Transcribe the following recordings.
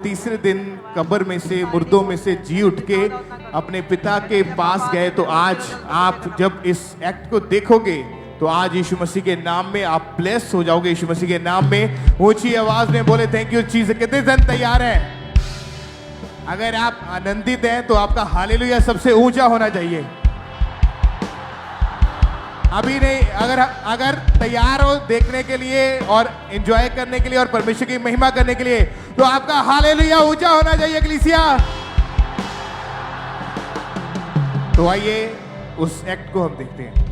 तीसरे दिन कब्र में से मुर्दों में से जी उठ के अपने पिता के पास गए। तो आज आप जब इस एक्ट को देखोगे तो आज यीशु मसीह के नाम में आप ब्लेस हो जाओगे। यीशु मसीह के नाम में ऊंची आवाज में बोले थैंक यू चीज। कितने जन तैयार हैं? अगर आप आनंदित हैं तो आपका हालेलुया सबसे ऊंचा होना चाहिए। अभी नहीं, अगर तैयार हो देखने के लिए और एंजॉय करने के लिए और परमेश्वर की महिमा करने के लिए तो आपका हालेलुया ऊंचा होना चाहिए कलीसिया। तो आइए उस एक्ट को हम देखते हैं।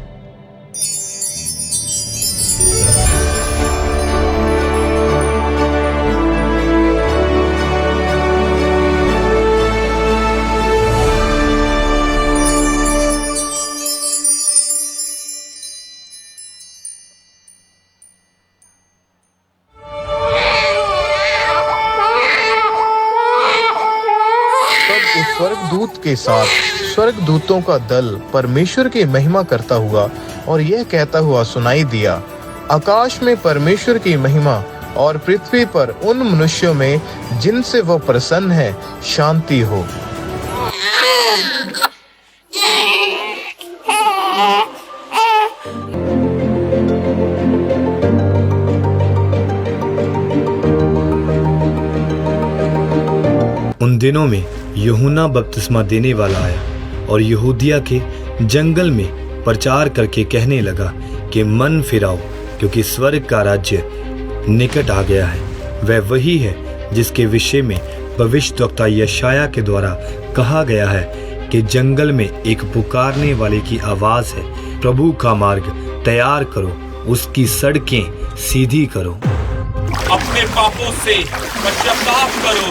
स्वर्गदूत के साथ स्वर्गदूतों का दल परमेश्वर की महिमा करता हुआ और यह कहता हुआ सुनाई दिया, आकाश में परमेश्वर की महिमा और पृथ्वी पर उन मनुष्यों में जिनसे वह प्रसन्न है शांति हो। उन दिनों में यूहन्ना बपतिस्मा देने वाला आया और यहूदिया के जंगल में प्रचार करके कहने लगा कि मन फिराओ, क्योंकि स्वर्ग का राज्य निकट आ गया है। वह वही है जिसके विषय में भविष्यद्वक्ता यशायाह के द्वारा कहा गया है कि जंगल में एक पुकारने वाले की आवाज है, प्रभु का मार्ग तैयार करो, उसकी सड़कें सीधी करो। अपने पापों से पश्चाताप करो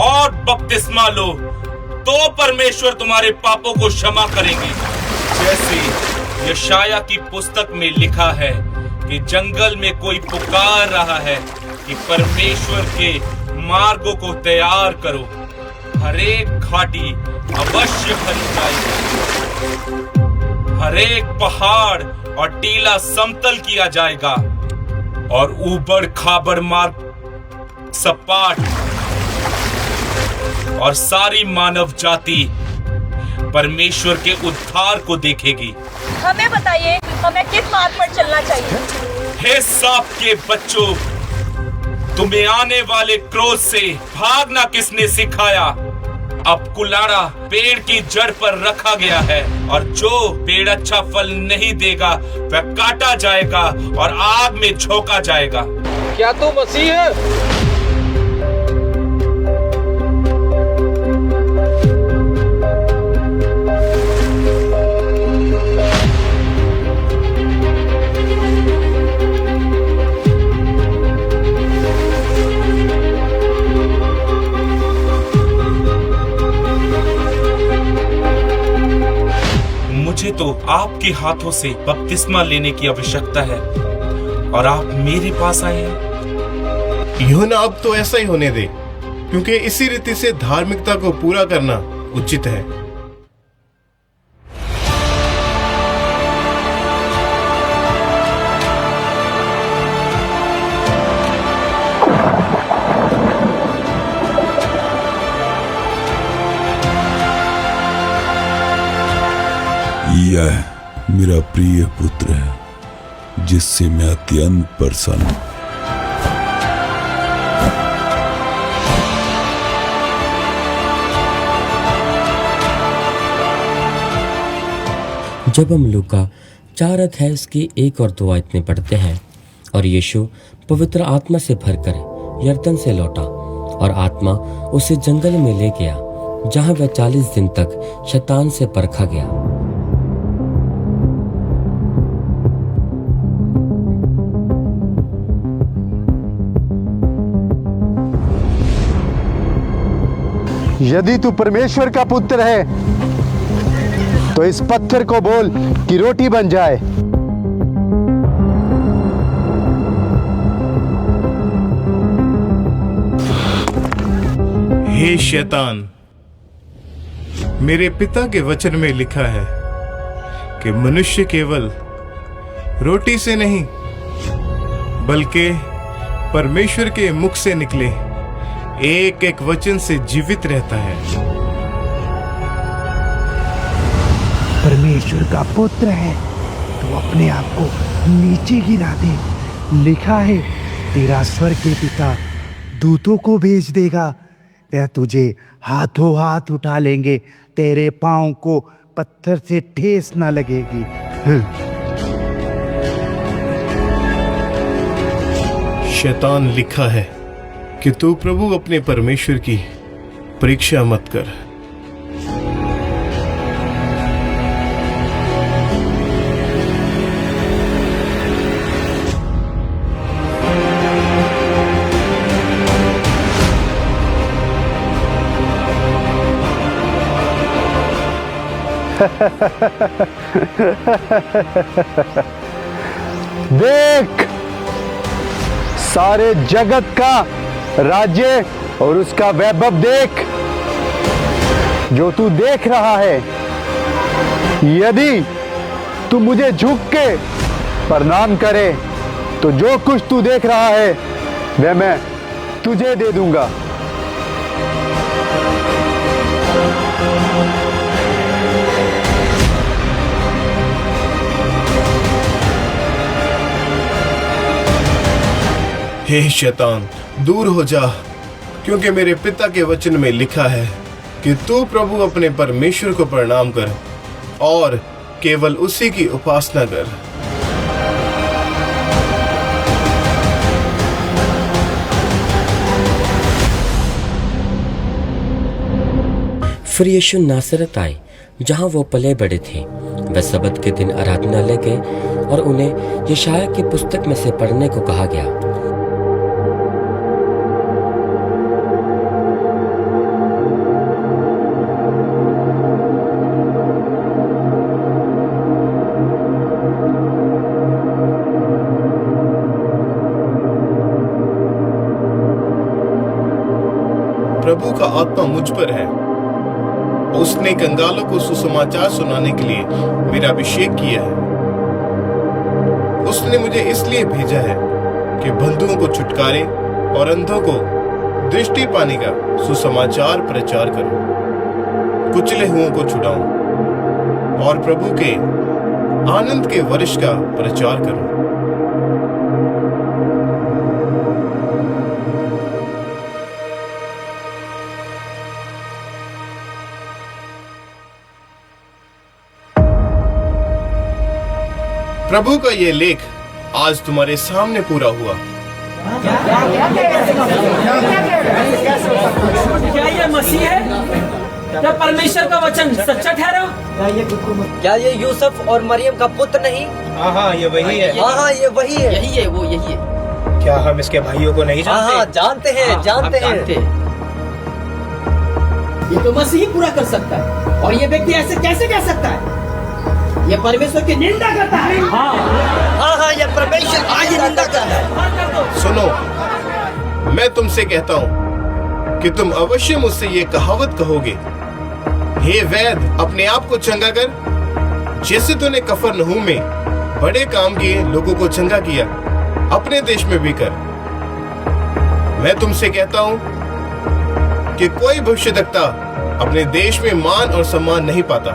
और बपतिस्मा लो, तो परमेश्वर तुम्हारे पापों को क्षमा करेंगे। जैसे यशायाह की पुस्तक में लिखा है कि जंगल में कोई पुकार रहा है कि परमेश्वर के मार्गों को तैयार करो, हरेक घाटी अवश्य भरी जाएगी, हरेक पहाड़ और टीला समतल किया जाएगा और ऊबड़ खाबड़ मार्ग सपाट, और सारी मानव जाति परमेश्वर के उद्धार को देखेगी। हमें बताइए, हमें किस मार्ग पर चलना चाहिए? हे सांप के बच्चों, तुम्हें आने वाले क्रोध से भागना किसने सिखाया? अब कुल्हाड़ा पेड़ की जड़ पर रखा गया है और जो पेड़ अच्छा फल नहीं देगा वह काटा जाएगा और आग में झोंका जाएगा। क्या तू मसीह है? मुझे तो आपके हाथों से बपतिस्मा लेने की आवश्यकता है और आप मेरे पास आए हैं। यूहन्ना, अब तो ऐसा ही होने दे, क्योंकि इसी रीति से धार्मिकता को पूरा करना उचित है। यह मेरा प्रिय पुत्र है जिससे मैं अत्यंत प्रसन्न हूं। जब हम लूका 4 अध्याय की 1 और 2 आयत में पढ़ते हैं, और यीशु पवित्र आत्मा से भरकर यरदन से लौटा और आत्मा उसे जंगल में ले गया, जहां वह 40 दिन तक शैतान से परखा गया। यदि तू परमेश्वर का पुत्र है तो इस पत्थर को बोल कि रोटी बन जाए। हे शैतान, मेरे पिता के वचन में लिखा है कि मनुष्य केवल रोटी से नहीं बल्कि परमेश्वर के मुख से निकले एक एक वचन से जीवित रहता है। परमेश्वर का पुत्र है तो अपने आप को नीचे गिरा दे। लिखा है तेरा स्वर्ग के पिता दूतों को भेज देगा, वह तुझे हाथों हाथ उठा लेंगे, तेरे पांव को पत्थर से ठेस न लगेगी। शैतान, लिखा है कि तू प्रभु अपने परमेश्वर की परीक्षा मत कर। देख, सारे जगत का राज्य और उसका वैभव देख जो तू देख रहा है। यदि तू मुझे झुक के प्रणाम करे तो जो कुछ तू देख रहा है वह मैं तुझे दे दूंगा। हे शैतान, दूर हो जा, क्योंकि मेरे पिता के वचन में लिखा है कि तू प्रभु अपने परमेश्वर को प्रणाम कर और केवल उसी की उपासना कर। फिर यीशु नासरत आए जहां वो पले बड़े थे। वह सबत के दिन आराधनालय गए और उन्हें यशाया की पुस्तक में से पढ़ने को कहा गया। प्रभु का आत्मा मुझ पर है, उसने कंगालों को सुसमाचार सुनाने के लिए मेरा अभिषेक किया है। उसने मुझे इसलिए भेजा है कि बंधुओं को छुटकारे और अंधों को दृष्टि पाने का सुसमाचार प्रचार करूं, कुचले हुओं को छुड़ाऊं और प्रभु के आनंद के वर्ष का प्रचार करूं। प्रभु का ये लेख आज तुम्हारे सामने पूरा हुआ। क्या ये मसीह है? क्या परमेश्वर का वचन सच्चा ठहरा? क्या ये यूसुफ और मरियम का पुत्र नहीं? हाँ, ये वही है। हाँ, ये वही है। यही है, वो यही है। क्या हम इसके भाइयों को नहीं जानते? हाँ, जानते हैं, जानते हैं। ये तो मसीह ही पूरा कर सकता है, और ये व्यक्ति ऐसे कैसे कह सकता है? ये परमेश्वर की निंदा करता है। हाँ, ये परमेश्वर की निंदा करता है। सुनो, मैं तुमसे कहता हूँ कि तुम अवश्य मुझसे ये कहावत कहोगे, हे वैद, अपने आप को चंगा कर, जैसे तूने कफरनहूम में बड़े काम किए, लोगों को चंगा किया, अपने देश में भी कर। मैं तुमसे कहता हूँ कि कोई भविष्यद्वक्ता अपने देश में मान और सम्मान नहीं पाता।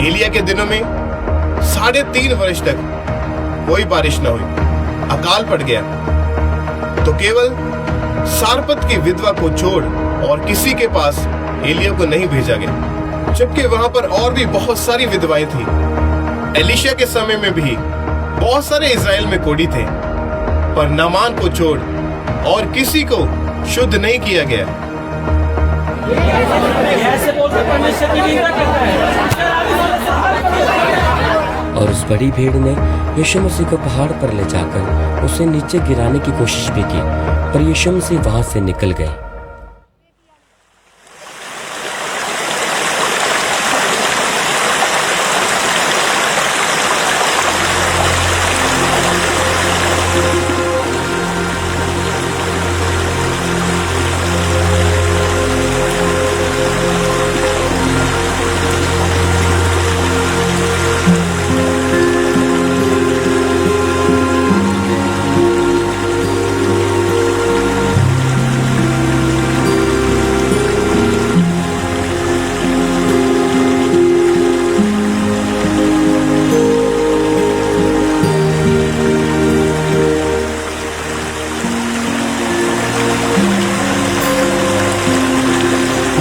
एलिया के दिनों में 3.5 वर्ष तक कोई बारिश न हुई, अकाल पड़ गया, तो केवल सारपत की विधवा को छोड़ और किसी के पास एलिया को नहीं भेजा गया, जबकि वहां पर और भी बहुत सारी विधवाएं थी। एलीशा के समय में भी बहुत सारे इज़राइल में कोढ़ी थे, पर नामान को छोड़ और किसी को शुद्ध नहीं किया गया। ऐसे बोलकर परमेश्वर की निंदा करता है। और उस बड़ी भीड़ ने यीशु मसीह को पहाड़ पर ले जाकर उसे नीचे गिराने की कोशिश भी की, पर यीशु मसीह वहां से निकल गए।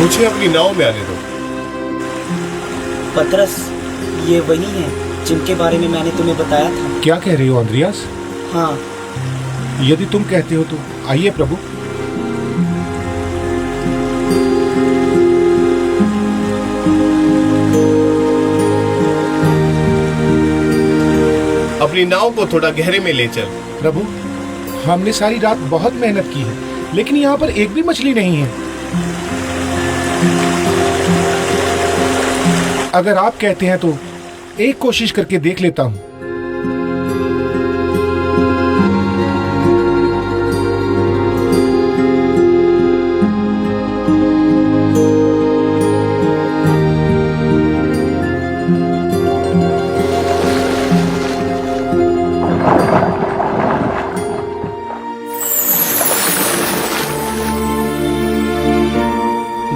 मुझे अपनी नाव में आने दो। पतरस, ये वही हैं जिनके बारे में मैंने तुम्हें बताया था। क्या कह रही हो अंद्रियास? हाँ। यदि तुम कहते हो तो आइए प्रभु। अपनी नाव को थोड़ा गहरे में ले चल। प्रभु, हमने सारी रात बहुत मेहनत की है, लेकिन यहाँ पर एक भी मछली नहीं है। अगर आप कहते हैं तो एक कोशिश करके देख लेता हूँ।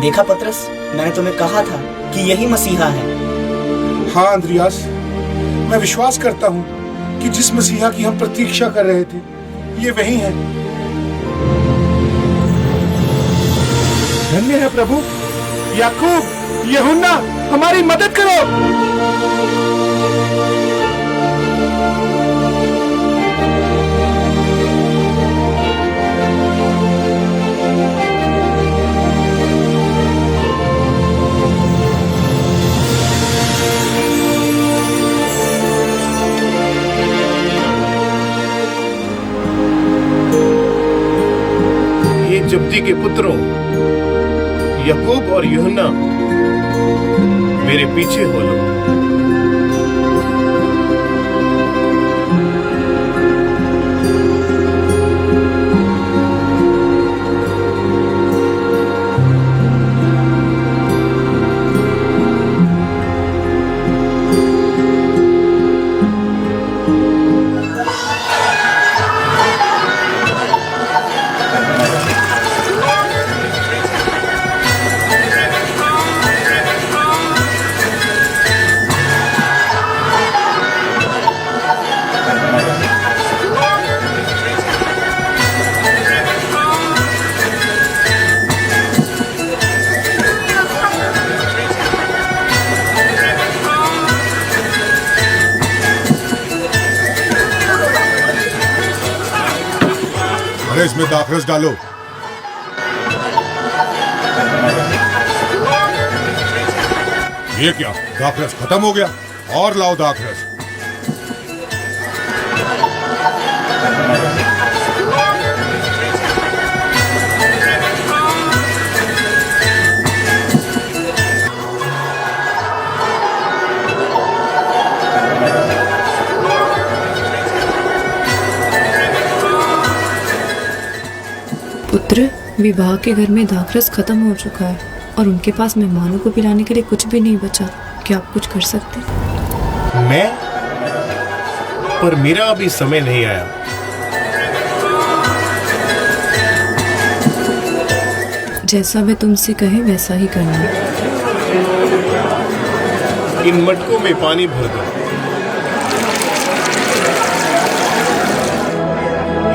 देखा पतरस, मैंने तुम्हें कहा था कि यही मसीहा है। हाँ अंद्रियास, मैं विश्वास करता हूँ कि जिस मसीहा की हम प्रतीक्षा कर रहे थे, ये वही है। धन्य है प्रभु। याकूब, यूहन्ना, हमारी मदद करो। जब्दी के पुत्रों याकूब और यूहन्ना, मेरे पीछे हो लो। इसमें दाखरस डालो। ये क्या, दाखरस खत्म हो गया? और लाओ दाखरस। पुत्र, विवाह के घर में दाखरस खत्म हो चुका है और उनके पास मेहमानों को पिलाने के लिए कुछ भी नहीं बचा। क्या आप कुछ कर सकते? मैं? पर मेरा अभी समय नहीं आया। जैसा वे तुमसे कहे वैसा ही करना। इन मटकों में पानी भर दो।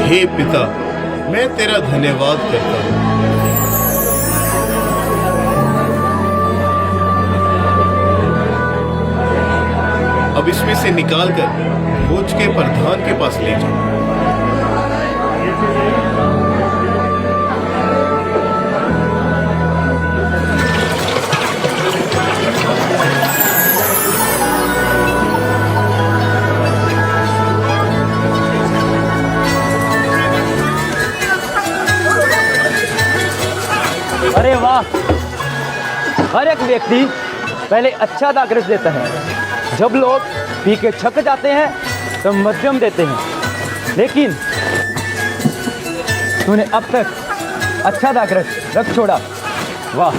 हे पिता, मैं तेरा धन्यवाद करता हूँ। अब इसमें से निकालकर भोज के प्रधान के पास ले जाओ। अरे वाह! हर एक व्यक्ति पहले अच्छा दाखरस देता है। जब लोग पी के छक जाते हैं तो मध्यम देते हैं, लेकिन तूने अब तक अच्छा दाखरस रख छोड़ा। वाह!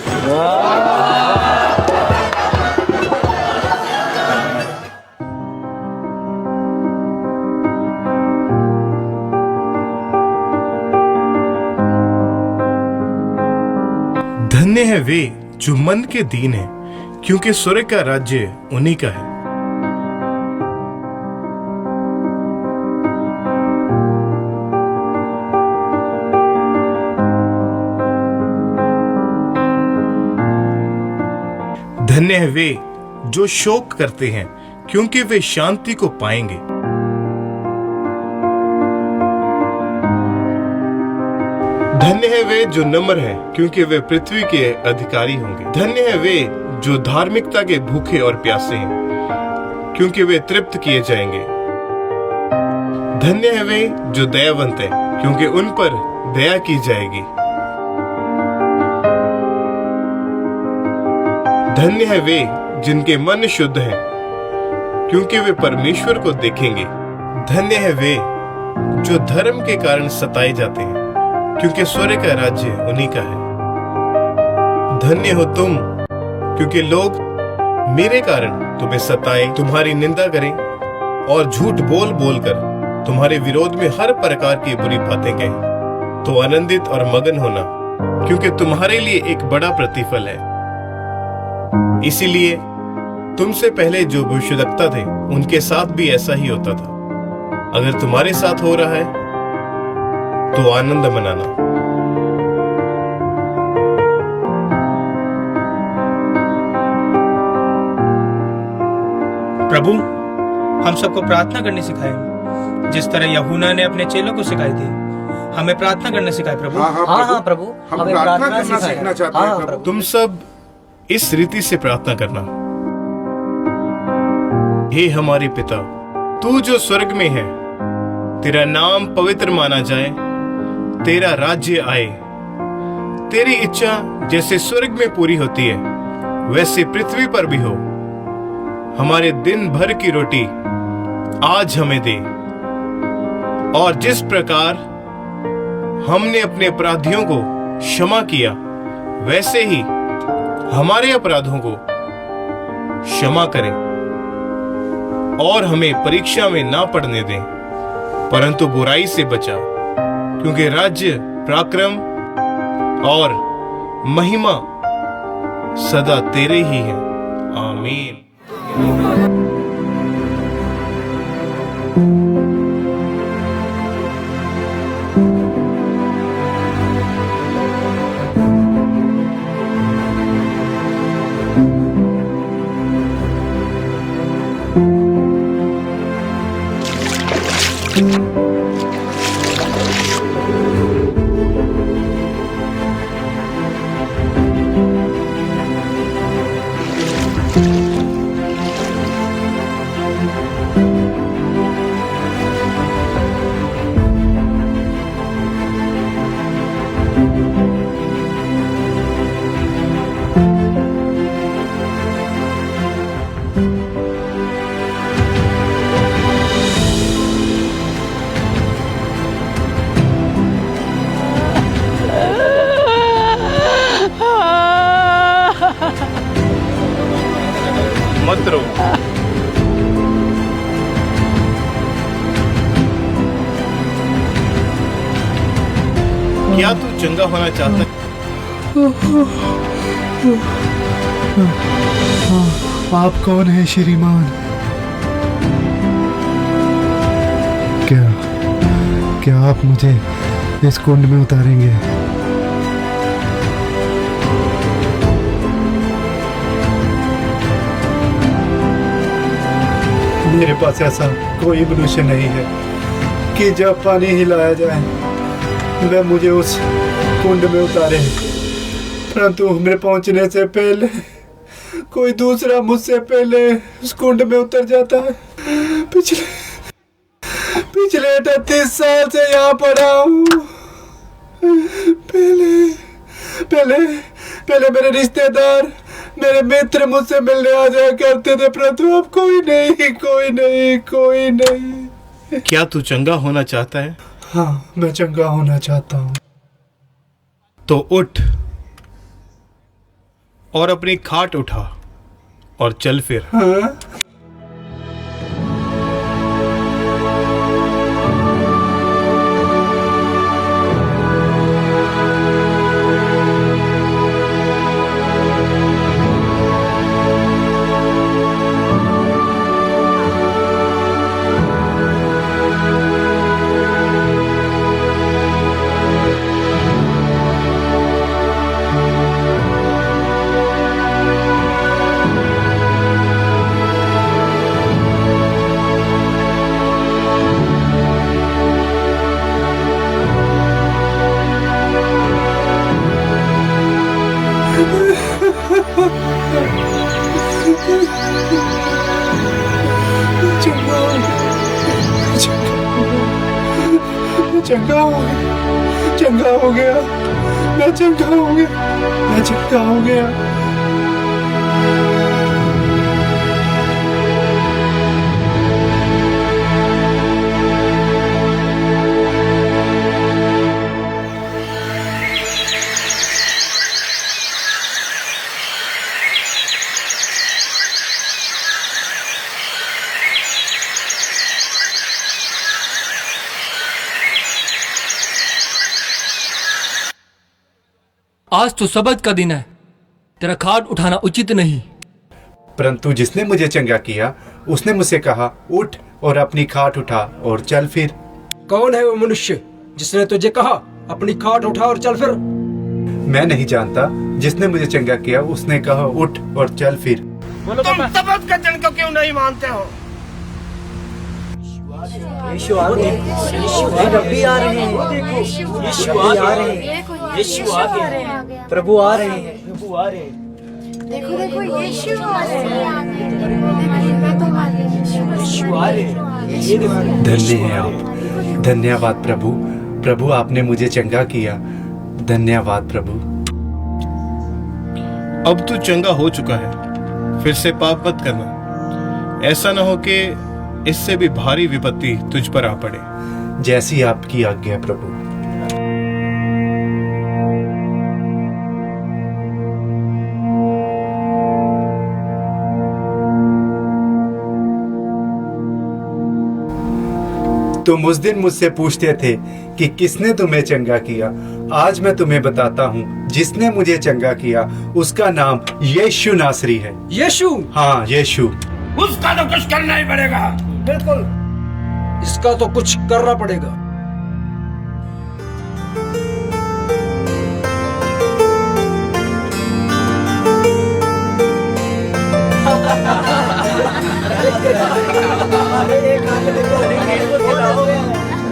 धन्य है वे जो मन के दीन है, क्योंकि स्वर्ग का राज्य उन्हीं का है। धन्य है वे जो शोक करते हैं, क्योंकि वे शांति को पाएंगे। धन्य है वे जो नम्र हैं, क्योंकि वे पृथ्वी के अधिकारी होंगे। धन्य है वे जो धार्मिकता के भूखे और प्यासे हैं, क्योंकि वे तृप्त किए जाएंगे। धन्य है वे जो दयावंत हैं, क्योंकि उन पर दया की जाएगी। धन्य है वे जिनके मन शुद्ध हैं, क्योंकि वे परमेश्वर को देखेंगे। धन्य है वे जो धर्म के कारण सताए जाते हैं, क्योंकि स्वर्ग का राज्य उन्हीं का है। धन्य हो तुम, क्योंकि लोग मेरे कारण तुम्हें सताए, तुम्हारी निंदा करें और झूठ बोल बोलकर तुम्हारे विरोध में हर प्रकार की बुरी बातें कहें। तो आनंदित और मगन होना, क्योंकि तुम्हारे लिए एक बड़ा प्रतिफल है। इसीलिए तुमसे पहले जो भविष्यवक्ता थे उनके साथ भी ऐसा ही होता था। अगर तुम्हारे साथ हो रहा है तो आनंद मनाना। प्रभु, हम सबको प्रार्थना करनी सिखाए, जिस तरह यूहन्ना ने अपने चेलों को सिखाई थी। हमें प्रार्थना करना सिखाए प्रभु। हाँ प्रभु, हमें प्रार्थना सीखना चाहते हैं प्रभु। तुम सब इस रीति से प्रार्थना करना। हे हमारे पिता, तू जो स्वर्ग में है, तेरा नाम पवित्र माना जाए, तेरा राज्य आए, तेरी इच्छा जैसे स्वर्ग में पूरी होती है वैसे पृथ्वी पर भी हो। हमारे दिन भर की रोटी आज हमें दे, और जिस प्रकार हमने अपने अपराधियों को क्षमा किया वैसे ही हमारे अपराधों को क्षमा करें, और हमें परीक्षा में ना पड़ने दें, परंतु बुराई से बचा, क्योंकि राज्य, पराक्रम और महिमा सदा तेरे ही हैं। आमीन। मत रो। क्या तू चंगा होना चाहता है? आप कौन है श्रीमान? क्या आप मुझे इस कुंड में उतारेंगे? मेरे पास ऐसा कोई मनुष्य नहीं है कि जब पानी हिलाया जाए वह मुझे उस कुंड में उतारे, परंतु मेरे पहुंचने से पहले कोई दूसरा मुझसे पहले उस कुंड में उतर जाता है। पिछले 38 साल से यहाँ पड़ा हूँ। पहले मेरे रिश्तेदार, मेरे मित्र मुझसे मिलने आ जाया करते थे, परंतु अब कोई नहीं। क्या तू चंगा होना चाहता है? हाँ, मैं चंगा होना चाहता हूँ। तो उठ और अपनी खाट उठा और चल फिर। हाँ? चंगा हो गया, चंगा हो गया, मैं चंगा हो गया, मैं चंगा हो गया। आज तो सबत का दिन है, तेरा खाट उठाना उचित नहीं। परंतु जिसने मुझे चंगा किया उसने मुझसे कहा, उठ और अपनी खाट उठा और चल फिर। कौन है वो मनुष्य जिसने तुझे कहा अपनी खाट उठा और चल फिर? मैं नहीं जानता, जिसने मुझे चंगा किया उसने कहा, उठ और चल फिर। तुम सबत का दिन को क्यों नहीं मानते हो? यीशु आ गए, रब्बी आ रहे हैं, यीशु आ रहे हैं, यीशु आ गए, प्रभु आ रहे हैं, प्रभु आ रहे हैं। देखो देखो यीशु आ रहे हैं, यीशु आ रहे हैं। धन्य है आप, धन्यवाद प्रभु। प्रभु आपने मुझे चंगा किया, धन्यवाद प्रभु। अब तू चंगा हो चुका है, फिर से पाप मत करना। ऐसा न हो कि इससे भी भारी विपत्ति तुझ पर आ पड़े। जैसी आपकी आज्ञा प्रभु। तुम उस दिन मुझसे पूछते थे कि किसने तुम्हें चंगा किया। आज मैं तुम्हें बताता हूँ, जिसने मुझे चंगा किया उसका नाम यीशु नासरी है। यीशु? हाँ, यीशु। उसका तो कुछ करना ही पड़ेगा। बिल्कुल, इसका तो कुछ करना पड़ेगा।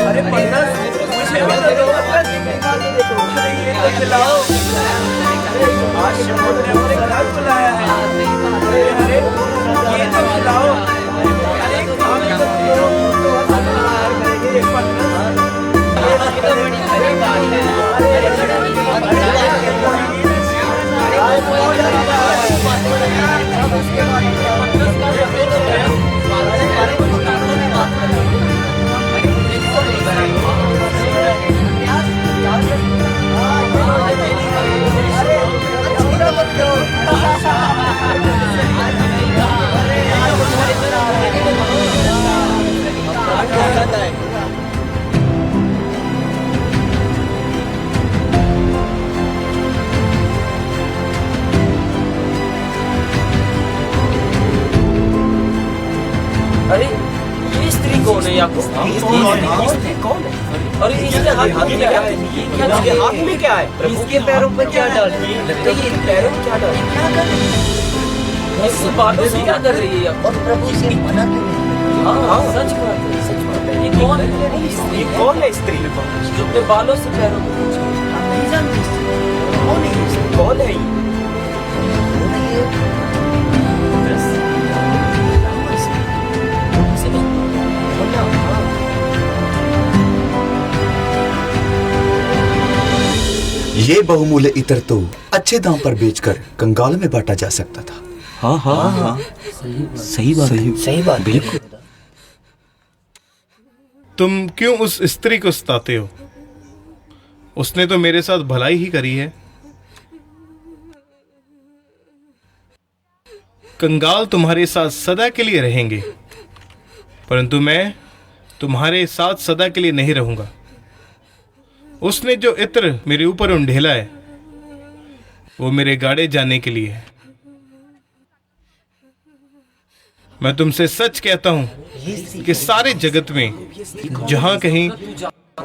अरे मुझे बुलाया है। अरे ये तो खिलाओ। अरे ये स्त्री कौन है याकूब? कौन है? अरे इसके हाथ में क्या है? इसके हाथ में क्या है? इसके पैरों पर क्या डाल रही है? लगता है ये पैरों में क्या डाल रही है? क्या कर रही है? इससे बातों से क्या कर रही है? और प्रभु से मना क्यों नहीं? हाँ, सच बात है, सच बात है। ये कौन है? ये कौन है स्त्री? जो अपने बालों से पैरों को पूछे? हम नहीं जानते। कौन है? कौन है? ये बहुमूल्य इत्र तो अच्छे दाम पर बेचकर कंगाल में बांटा जा सकता था। हाँ हाँ हाँ, सही बात, सही बात, बिल्कुल। तुम क्यों उस स्त्री को सताते हो? उसने तो मेरे साथ भलाई ही करी है। कंगाल तुम्हारे साथ सदा के लिए रहेंगे, परंतु मैं तुम्हारे साथ सदा के लिए नहीं रहूंगा। उसने जो इत्र मेरे ऊपर उंडेला है वो मेरे गाड़े जाने के लिए है। मैं तुमसे सच कहता हूं कि सारे जगत में जहां कहीं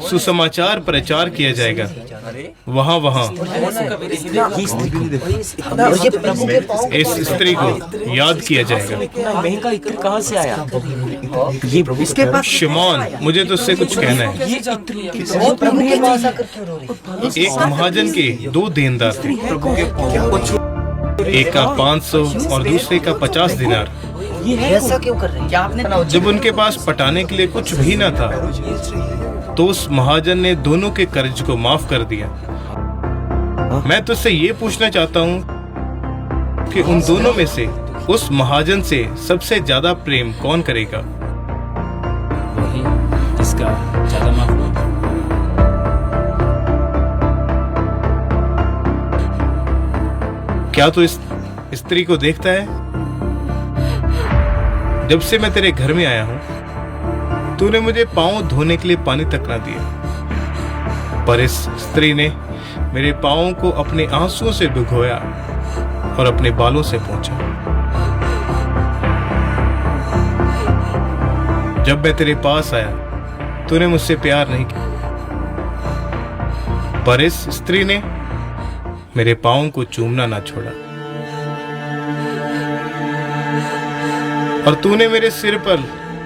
सुसमाचार प्रचार किया जाएगा वहां वहां इस स्त्री को याद किया जाएगा। महंगा इत्र कहाँ से आया? ये इसके पास। शिमोन, मुझे तुझसे कुछ कहना है। एक महाजन के 2 देनदार थे, एक का 500 और दूसरे का 50 दिनार। ये ऐसा क्यों कर रहे हैं? क्या आपने? जब उनके पास पटाने के लिए कुछ भी न था तो उस महाजन ने दोनों के कर्ज को माफ कर दिया। मैं तुझसे ये पूछना चाहता हूँ कि उन दोनों में से उस महाजन से सबसे ज्यादा प्रेम कौन करेगा? वही जिसका ज्यादा माफ हुआ। क्या तू इस स्त्री को देखता है? जब से मैं तेरे घर में आया हूं, तूने मुझे पांव धोने के लिए पानी तक ना दिया, पर इस स्त्री ने मेरे पांवों को अपने आंसुओं से भिगोया और अपने बालों से पोंछा। जब मैं तेरे पास आया, तूने मुझसे प्यार नहीं किया, पर इस स्त्री ने मेरे पांवों को चूमना ना छोड़ा। और तूने मेरे सिर पर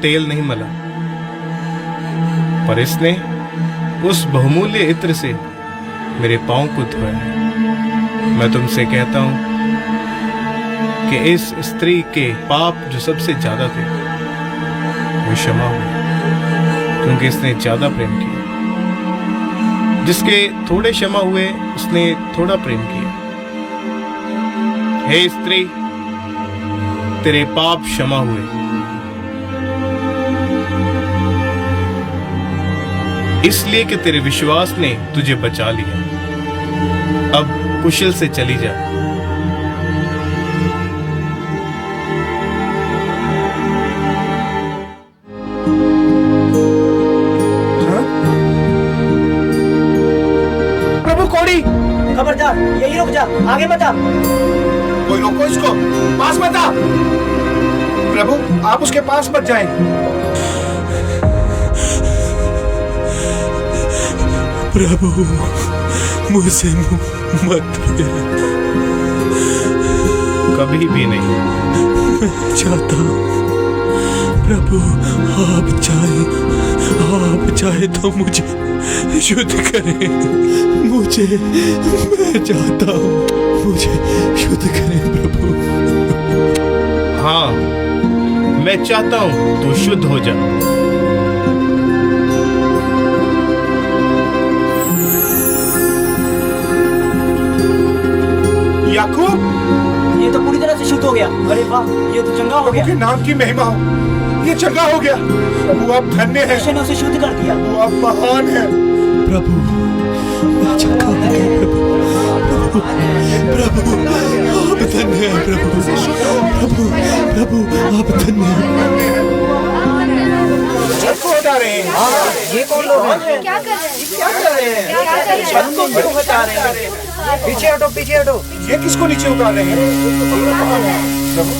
तेल नहीं मला, पर इसने उस बहुमूल्य इत्र से मेरे पांव को धोया। मैं तुमसे कहता हूं कि इस स्त्री के पाप जो सबसे ज्यादा थे वो क्षमा हुए, क्योंकि इसने ज्यादा प्रेम किया। जिसके थोड़े क्षमा हुए उसने थोड़ा प्रेम किया। हे स्त्री, तेरे पाप क्षमा हुए। इसलिए कि तेरे विश्वास ने तुझे बचा लिया। अब कुशल से चली जा। प्रभु कोड़ी, खबरदार, यही रुक जा, आगे मत आ। कोई रोको इसको, पास मत आ। प्रभु, आप उसके पास मत जाएं। प्रभु, मुझसे मत फिर। कभी भी नहीं। मैं चाहता हूँ प्रभु, आप चाहे तो मुझे शुद्ध करें। मैं चाहता हूँ मुझे शुद्ध करें प्रभु। हाँ, मैं चाहता हूँ तू शुद्ध हो जा। याकूब, ये तो पूरी तरह से शुद्ध हो गया। अरे वाह, ये तो चंगा हो गया। के नाम की महिमा हो, ये चंगा हो गया। प्रभु, आप धन्य हैं। यीशु ने उसे शुद्ध कर दिया। प्रभु, आप महान हैं। प्रभु, चंगा हो गया प्रभु। आप धन्य हैं प्रभु, आप धन्य हैं। बता रहे हैं। हाँ, ये कौन लोग हैं? क्या कर रहे हैं? छत को क्यों हटा रहे हैं? पीछे हटो। ये किसको नीचे उतार रहे हैं? प्रभु,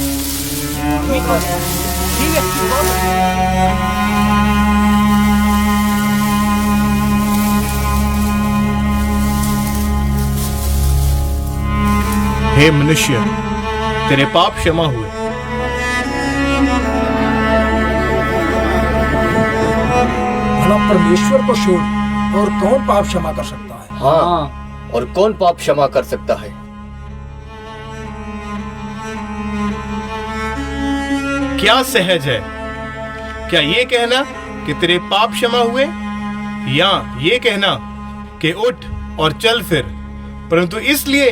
ठीक है। हे मनुष्य, तेरे पाप क्षमा हुए। भला परमेश्वर को छोड़ और कौन पाप क्षमा कर सकता है? हाँ, और कौन पाप क्षमा कर सकता है? क्या सहज है? क्या ये कहना कि तेरे पाप क्षमा हुए, या ये कहना कि उठ और चल फिर? परंतु इसलिए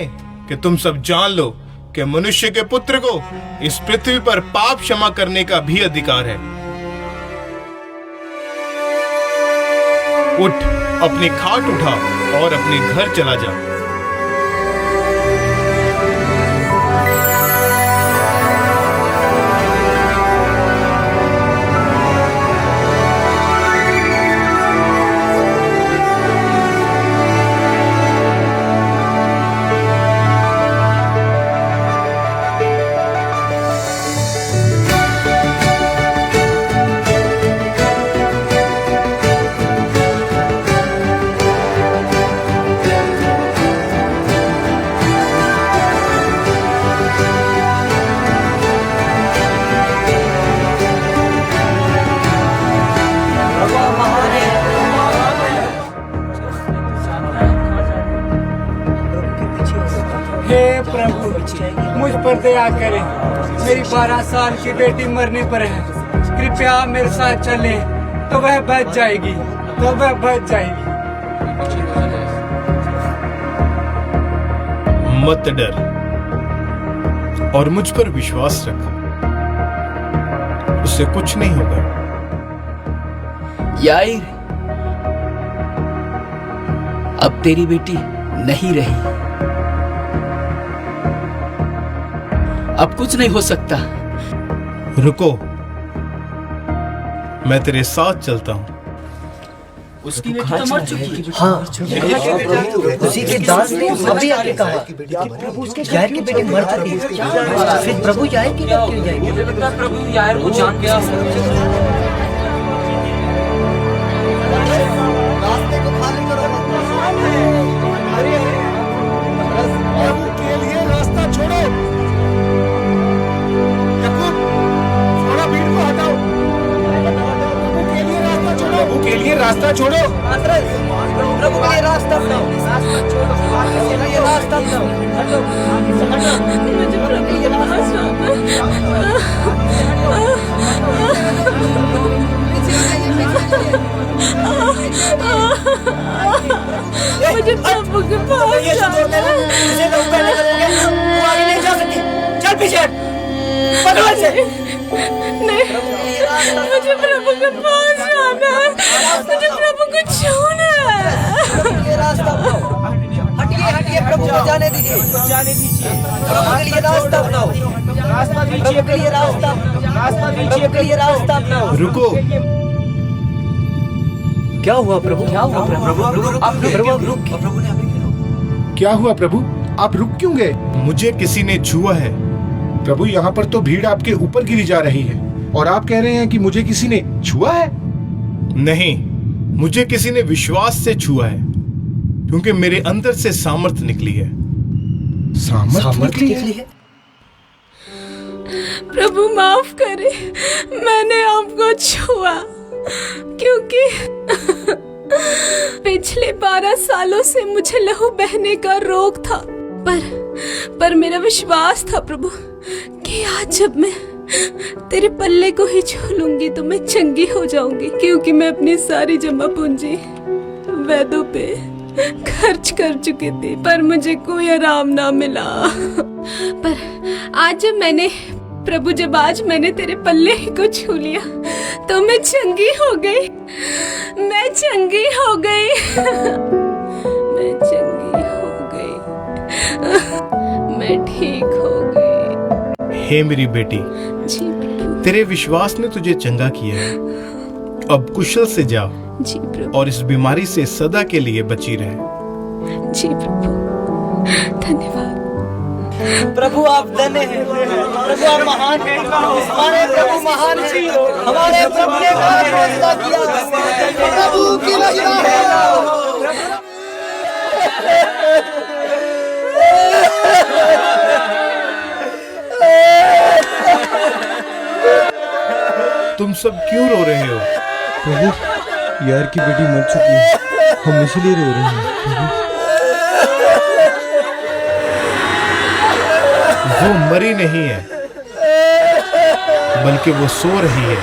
कि तुम सब जान लो कि मनुष्य के पुत्र को इस पृथ्वी पर पाप क्षमा करने का भी अधिकार है। उठ, अपनी खाट उठा और अपने घर चला जा। मुझ पर दया करें। मेरी 12 साल की बेटी मरने पर है। कृपया मेरे साथ चलें तो वह बच जाएगी। तो मैं बच जाएगी। मत डर और मुझ पर विश्वास रख, उससे कुछ नहीं होगा। याइर, अब तेरी बेटी नहीं रही, अब कुछ नहीं हो सकता। रुको, मैं तेरे साथ चलता हूँ। उसकी बेटी तो मर चुकी है। हाँ, उसी के दास ने अभी आके कहा यार की बेटी मर चुकी है। फिर प्रभु यार की बात क्यों जाएगी? मुझे लगता है प्रभु यार को जान गया। प्रभु के लिए रास्ता छोड़ो। याकूब, थोड़ा भीड़ को हटाओ। प्रभु के लिए रास्ता छोड़ो। प्रभु के लिए रास्ता बनाओ। प्रभु के लिए रास्ता मुझे प्रभु के पास जाना है। आगे नहीं जा सकती। चल पीछे पकड़ से। नहीं, मुझे प्रभु के पास जाना है। मुझे प्रभु को छूना है। हटिए हटिए, प्रभु को जाने दीजिए। प्रभु के लिए रास्ता बनाओ। प्रभु के लिए रास्ता, प्रभु के लिए रास्ता बनाओ। रुको, क्या हुआ प्रभु? क्या हुआ प्रभु? आप रुक। क्या हुआ प्रभु? आप रुक क्यों गए? मुझे किसी ने छुआ है। प्रभु, यहाँ पर तो भीड़ आपके ऊपर गिरी जा रही है और आप कह रहे हैं कि मुझे किसी ने छुआ है। नहीं, मुझे किसी ने विश्वास से छुआ है, क्योंकि मेरे अंदर से सामर्थ निकली है। सामर्थ निकली है? प्रभु माफ करे, मैंने आपको छुआ क्योंकि पिछले 12 सालों से मुझे लहू बहने का रोग था, पर मेरा विश्वास था प्रभु कि आज जब मैं तेरे पल्ले को ही छू लूंगी तो मैं चंगी हो जाऊंगी, क्योंकि मैं अपनी सारी जमा पूंजी वैदों पे खर्च कर चुकी थी, पर मुझे कोई आराम ना मिला। पर आज जब आज मैंने तेरे पल्ले ही को छू लिया तो मैं चंगी हो गई। मैं चंगी हो गई। मैं चंगी हो गई। मैं ठीक हो गई। हे मेरी बेटी, जी प्रभु। तेरे विश्वास ने तुझे चंगा किया है। अब कुशल से जाओ जी प्रभु, और इस बीमारी से सदा के लिए बची रहे। जी प्रभु, धन्यवाद। प्रभु आप धन्य हैं। प्रभु आप महान हैं। हमारे प्रभु महान हैं। हमारे प्रभु ने फैसला किया। प्रभु की महिमा तुम सब क्यों रो रहे हो? प्रभु, यार की बेटी मर चुकी है, हम इसलिए रो रहे हैं। वो मरी नहीं है, बल्कि वो सो रही है।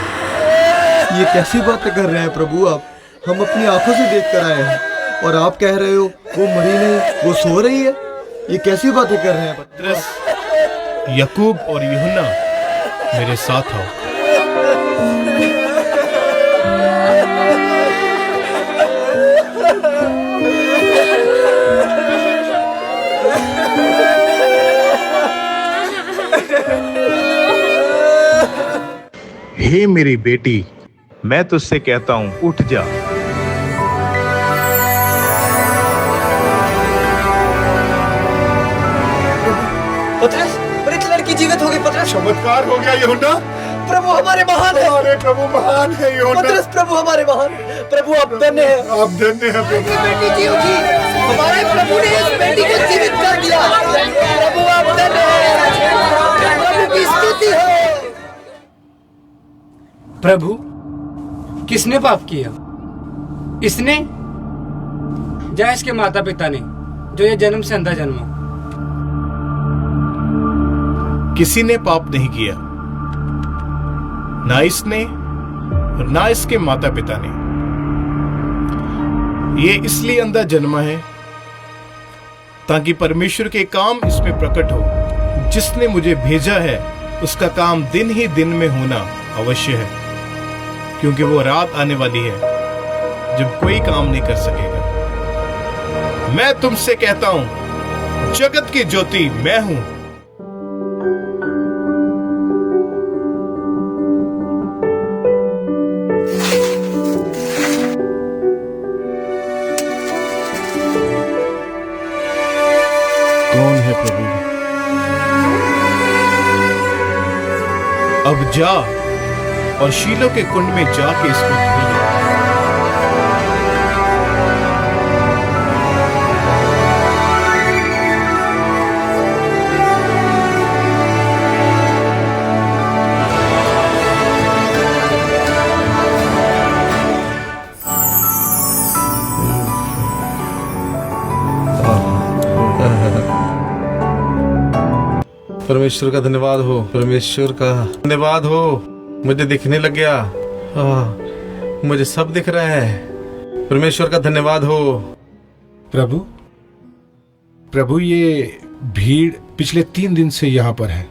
ये कैसी बातें कर रहे हैं प्रभु आप? हम अपनी आंखों से देख कर आए हैं और आप कह रहे हो वो मरी नहीं, वो सो रही है। ये कैसी बातें कर रहे हैं? पतरस, याकूब और यूहन्ना, मेरे साथ आओ। हे मेरी बेटी, मैं तुझसे कहता हूँ, उठ जा। पतरस, मृत लड़की जीवित हो गई। पतरस, चमत्कार हो गया यूहन्ना। प्रभु हमारे महान है। अरे प्रभु महान है यूहन्ना। पतरस, प्रभु हमारे महान। प्रभु आप धन्य हैं। आप धन्य हैं प्रभु। बेटी जी उठी। हमारे प्रभु ने इस बेटी को जीवित कर दिया। प्रभु आप धन्य हैं। प्रभु की स्तुति हो। प्रभु, किसने पाप किया? इसने या इसके माता पिता ने, जो ये जन्म से अंधा जन्मा? किसी ने पाप नहीं किया, ना इसने और ना इसके माता पिता ने। ये इसलिए अंधा जन्मा है ताकि परमेश्वर के काम इसमें प्रकट हो। जिसने मुझे भेजा है उसका काम दिन ही दिन में होना अवश्य है, क्योंकि वो रात आने वाली है जब कोई काम नहीं कर सकेगा। मैं तुमसे कहता हूं, जगत की ज्योति मैं हूं। कौन है प्रभु? अब जा और शीलो के कुंड में जाके इसको धो ले। परमेश्वर का धन्यवाद हो, परमेश्वर का धन्यवाद हो। मुझे दिखने लग गया, मुझे सब दिख रहा है। परमेश्वर का धन्यवाद हो। प्रभु, प्रभु ये भीड़ पिछले 3 दिन से यहाँ पर है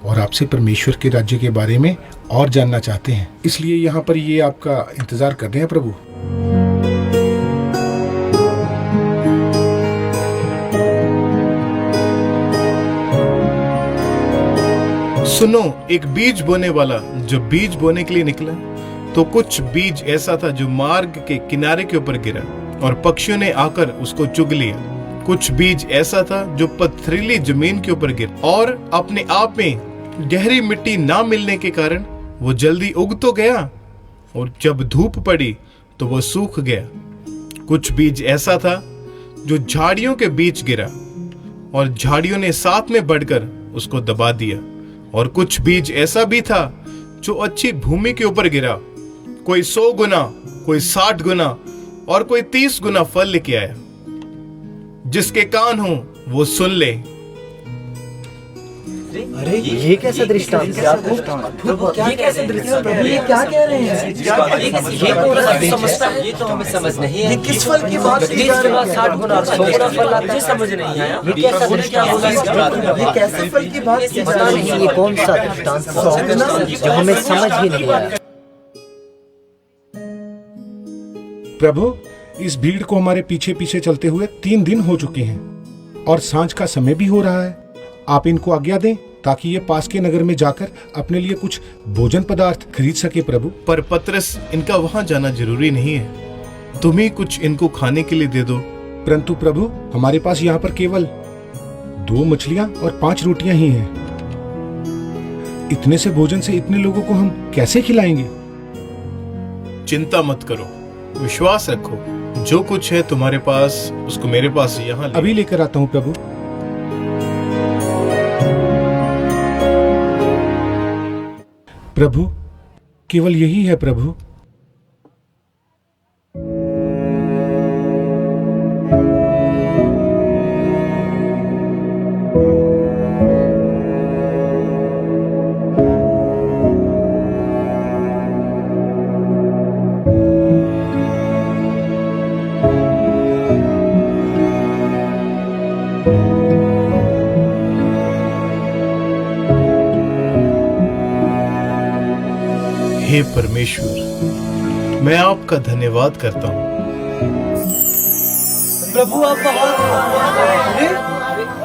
और आपसे परमेश्वर के राज्य के बारे में और जानना चाहते हैं, इसलिए यहाँ पर ये आपका इंतजार कर रहे हैं प्रभु। सुनो, एक बीज बोने वाला जो बीज बोने के लिए निकला, तो कुछ बीज ऐसा था जो मार्ग के किनारे के ऊपर गिरा और पक्षियों ने आकर उसको चुग लिया। कुछ बीज ऐसा था जो पथरीली जमीन के ऊपर गिरा और अपने आप में गहरी मिट्टी ना मिलने के कारण वो जल्दी उग तो गया और जब धूप पड़ी तो वो सूख गया। कुछ बीज ऐसा था जो झाड़ियों के बीच गिरा और झाड़ियों ने साथ में बढ़कर उसको दबा दिया। और कुछ बीज ऐसा भी था जो अच्छी भूमि के ऊपर गिरा, कोई 100 गुना, कोई 60 गुना और कोई 30 गुना फल लेके आया। जिसके कान हो वो सुन ले। अरे ये कैसा दृष्टांत है आपको? प्रभु क्या कैसे दृष्टांत? प्रभु ये क्या कह रहे हैं? ये तो समझता है, ये तो हमें समझ नहीं है। ये किस फल की बात की जा रही है? 60 गुना और 100 गुना फल आता है, समझ नहीं आया। ये कैसा क्या बोला इस बात में? ये कैसे फल की बात की जा रही है? ये कौन सा दृष्टांत है जो हमें समझ ही नहीं आया? प्रभु, इस भीड़ को हमारे पीछे पीछे चलते हुए 3 दिन हो चुके हैं और सांझ का समय भी हो रहा है। आप इनको आज्ञा दें ताकि ये पास के नगर में जाकर अपने लिए कुछ भोजन पदार्थ खरीद सके प्रभु। पर पतरस, इनका वहां जाना जरूरी नहीं है, तुम ही कुछ इनको खाने के लिए दे दो। परंतु प्रभु, हमारे पास यहाँ पर केवल 2 मछलियाँ और 5 रोटियां ही हैं। इतने से भोजन से इतने लोगों को हम कैसे खिलाएंगे? चिंता मत करो, विश्वास रखो। जो कुछ है तुम्हारे पास उसको मेरे पास यहाँ अभी लेकर आता हूँ प्रभु। प्रभु, केवल यही है प्रभु। हे परमेश्वर, मैं आपका धन्यवाद करता हूँ। प्रभु आप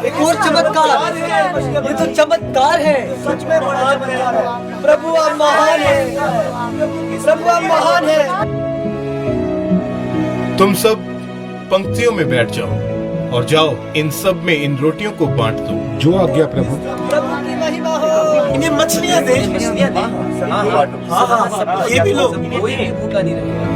एक और चमत्कार, ये तो चमत्कार है, सच में बड़ा चमत्कार है। प्रभु आप महान है, प्रभु आप महान है। तुम सब पंक्तियों में बैठ जाओ और जाओ इन सब में इन रोटियों को बांट दो। जो आज्ञा प्रभु। प्रभु की महिमा हो। इन्हें मछलियां दे। हाँ, ये भी लो। कोई भी भूखा नहीं रहेगा।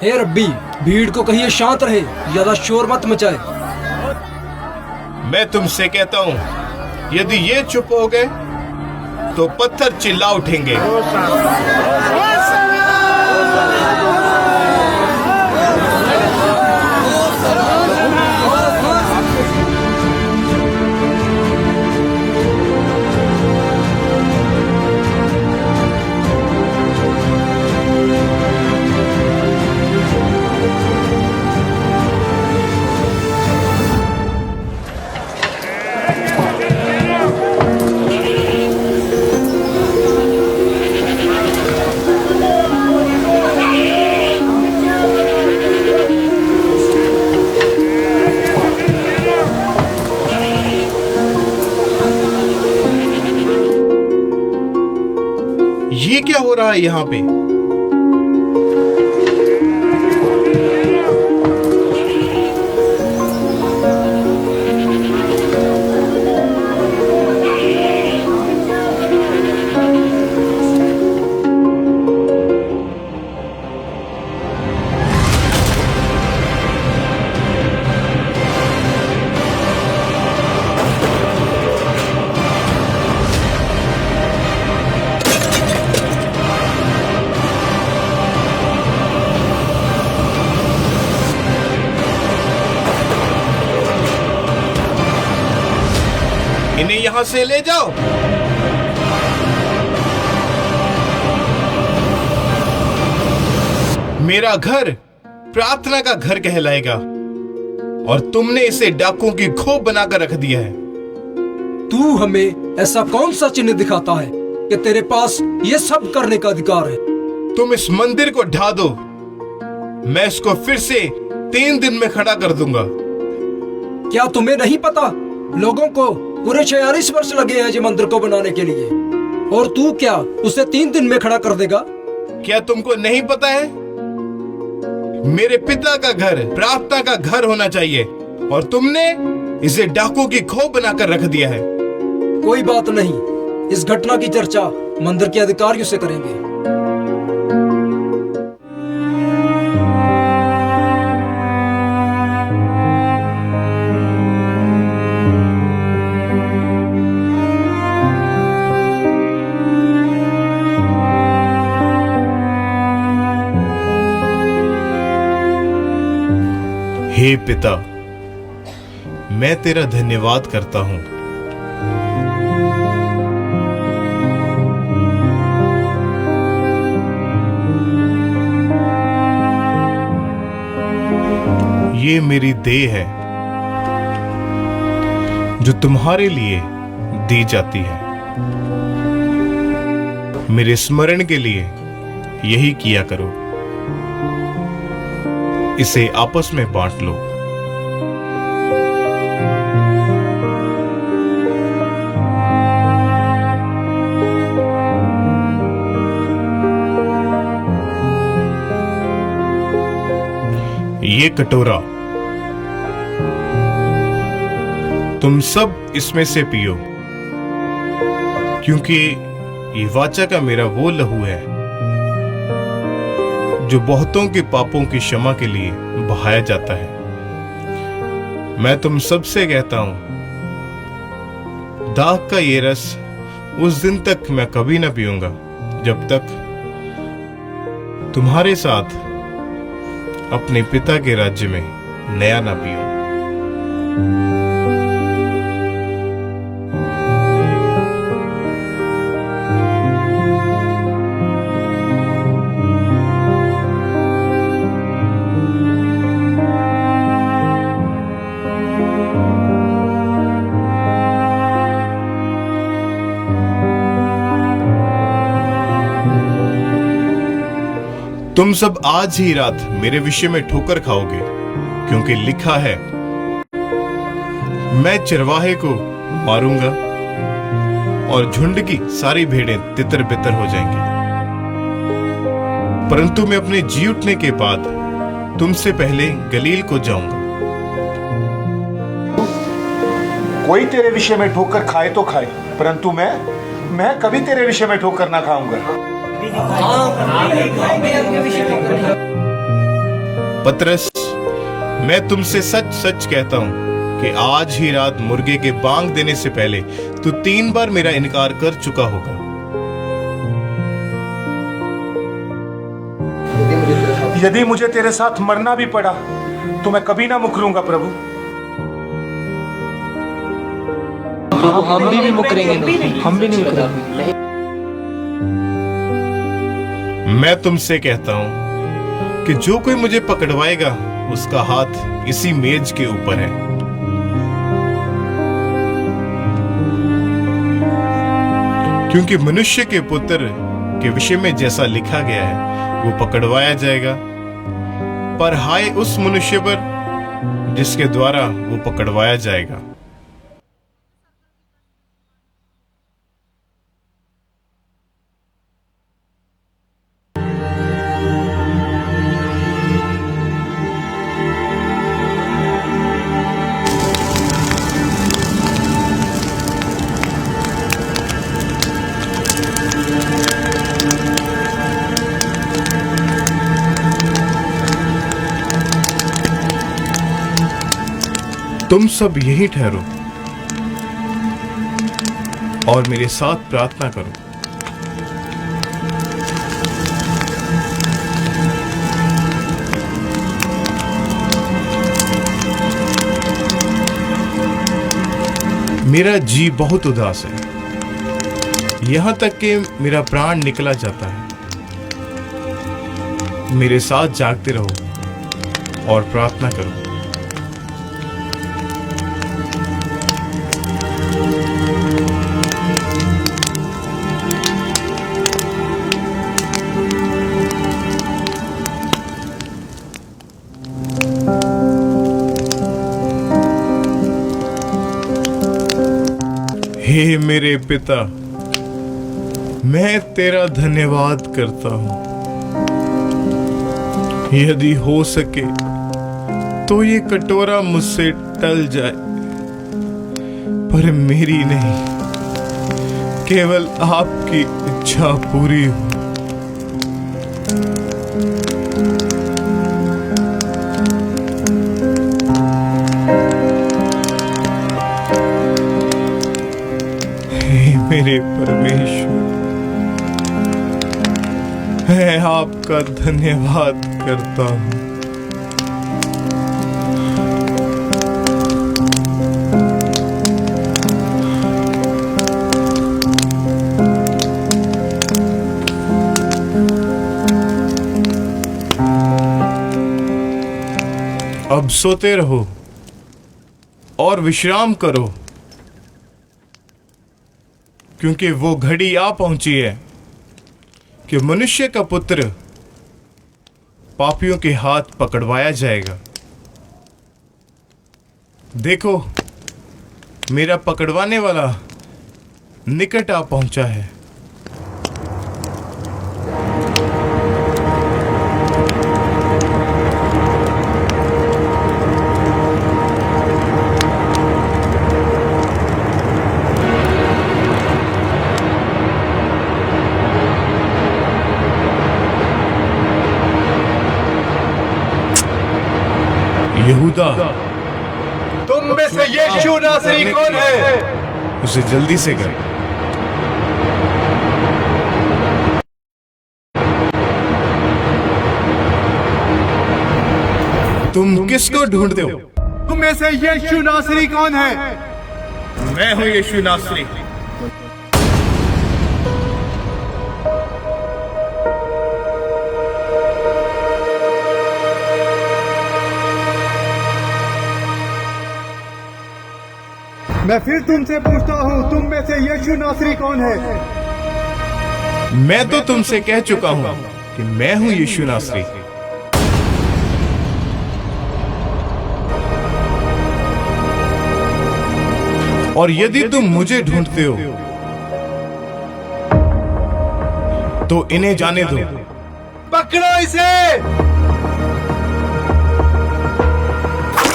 हे रब्बी, भीड़ को कहिए शांत रहे, ज्यादा शोर मत मचाए। मैं तुमसे कहता हूँ, यदि ये चुप हो गए तो पत्थर चिल्ला उठेंगे। क्या हो रहा है यहाँ पे? इन्हें यहां से ले जाओ। मेरा घर प्रार्थना का घर कहलाएगा और तुमने इसे डाकुओं की खोप बनाकर रख दिया है। तू हमें ऐसा कौन सा चिन्ह दिखाता है कि तेरे पास ये सब करने का अधिकार है? तुम इस मंदिर को ढा दो, मैं इसको फिर से 3 दिन में खड़ा कर दूंगा। क्या तुम्हें नहीं पता, लोगों को पूरे 46 वर्ष लगे हैं ये मंदिर को बनाने के लिए, और तू क्या उसे 3 दिन में खड़ा कर देगा? क्या तुमको नहीं पता है? मेरे पिता का घर प्रार्थना का घर होना चाहिए और तुमने इसे डाकुओं की खोप बनाकर रख दिया है। कोई बात नहीं, इस घटना की चर्चा मंदिर के अधिकारियों से करेंगे। हे पिता, मैं तेरा धन्यवाद करता हूं। ये मेरी देह है जो तुम्हारे लिए दी जाती है। मेरे स्मरण के लिए यही किया करो। इसे आपस में बांट लो। ये कटोरा तुम सब इसमें से पियो, क्योंकि ये वाचा का मेरा वो लहू है जो बहुतों के पापों की क्षमा के लिए बहाया जाता है। मैं तुम सबसे कहता हूं, दाख का ये रस उस दिन तक मैं कभी ना पीऊंगा जब तक तुम्हारे साथ अपने पिता के राज्य में नया ना पीऊं। तुम सब आज ही रात मेरे विषय में ठोकर खाओगे, क्योंकि लिखा है, मैं चरवाहे को मारूंगा और झुंड की सारी भेड़ें तितर बितर हो जाएंगी। परंतु मैं अपने जी उठने के बाद तुमसे पहले गलील को जाऊंगा। कोई तेरे विषय में ठोकर खाए तो खाए, परंतु मैं कभी तेरे विषय में ठोकर ना खाऊंगा। पतरस, मैं तुमसे सच सच कहता हूं कि आज ही रात मुर्गे के बांग देने से पहले तू 3 बार मेरा इनकार कर चुका होगा। यदि मुझे तेरे साथ मरना भी पड़ा तो मैं कभी ना मुकरूंगा प्रभु। हम भी मुकरेंगे नहीं, हम भी नहीं मुकरेंगे। मैं तुमसे कहता हूं कि जो कोई मुझे पकड़वाएगा उसका हाथ इसी मेज के ऊपर है। क्योंकि मनुष्य के पुत्र के विषय में जैसा लिखा गया है वो पकड़वाया जाएगा, पर हाय उस मनुष्य पर जिसके द्वारा वो पकड़वाया जाएगा। तुम सब यही ठहरो और मेरे साथ प्रार्थना करो। मेरा जी बहुत उदास है, यहां तक कि मेरा प्राण निकला जाता है। मेरे साथ जागते रहो और प्रार्थना करो। हे मेरे पिता, मैं तेरा धन्यवाद करता हूं। यदि हो सके तो ये कटोरा मुझसे टल जाए, पर मेरी नहीं, केवल आपकी इच्छा पूरी हो। हे मेरे परमेश्वर, मैं आपका धन्यवाद करता हूं। अब सोते रहो और विश्राम करो, क्योंकि वो घड़ी आ पहुंची है कि मनुष्य का पुत्र पापियों के हाथ पकड़वाया जाएगा। देखो, मेरा पकड़वाने वाला निकट आ पहुंचा है। यहूदा, तुम में से यीशु नासरी कौन है? उसे जल्दी से कर। तुम किसको ढूंढते हो? तुम में से यीशु नासरी कौन है? मैं हूं यीशु नासरी। मैं फिर तुमसे पूछता हूँ, तुम में से यीशु नासरी कौन है? मैं तो तुमसे कह चुका हूं कि मैं हूं यीशु नासरी। और यदि तुम मुझे ढूंढते हो तो इन्हें जाने दो। पकड़ो इसे।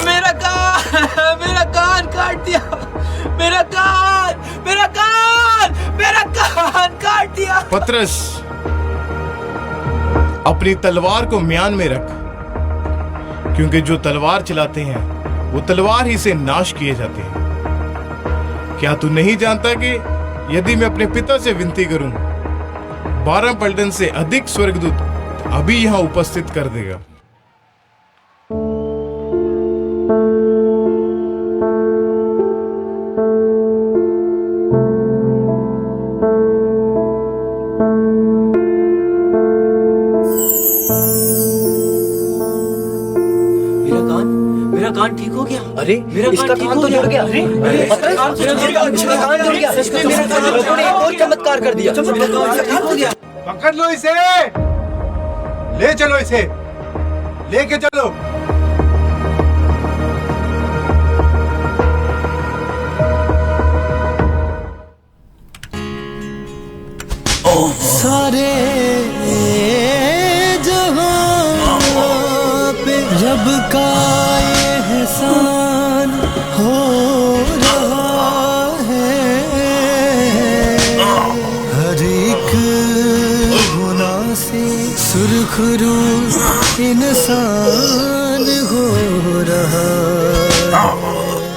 मेरा कान काट दिया। मेरा कान काट दिया। पतरस, अपनी तलवार को म्यान में रख, क्योंकि जो तलवार चलाते हैं वो तलवार ही से नाश किए जाते हैं। क्या तू नहीं जानता कि यदि मैं अपने पिता से विनती करूं, 12 पलटन से अधिक स्वर्गदूत अभी यहां उपस्थित कर देगा। मेरा कान ठीक हो गया। अरे इसका कान तो जुड़ गया। अरे इसका कान जुड़ गया। प्रभु ने एक और चमत्कार कर दिया। ठीक हो गया। पकड़ लो इसे, ले चलो इसे, लेके चलो। सारे जहां पे रब का एहसान हो रहा है। हर एक गुनाह से सुरखरू इंसान हो रहा है।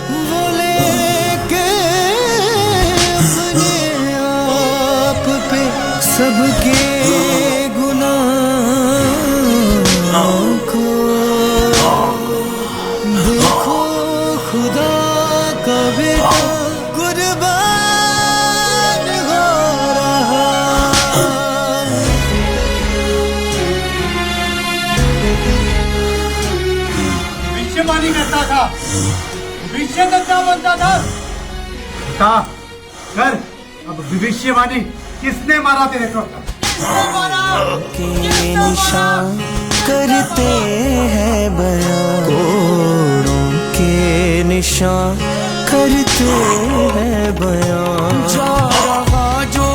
भविष्य करना बनता था। बता कर, अब भविष्यवाणी किसने मारा तेरे को? के निशान करते हैं बयां, कोड़ों के निशान करते हैं बयां। जा रहा जो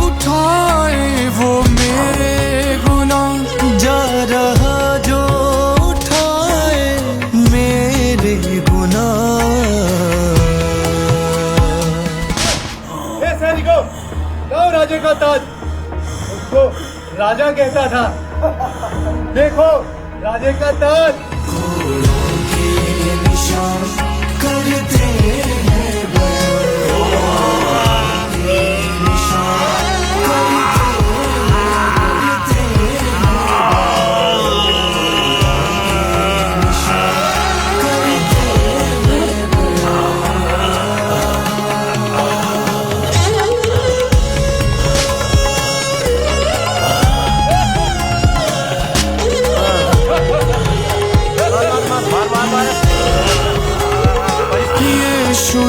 उठाए वो मेरे गुनाह, जा रहा जो उठाए मेरे गुनाह। ए सैनिकों, लो राजे का ताज। उसको राजा कहता था। देखो राजे का ताज। निशान करते हैं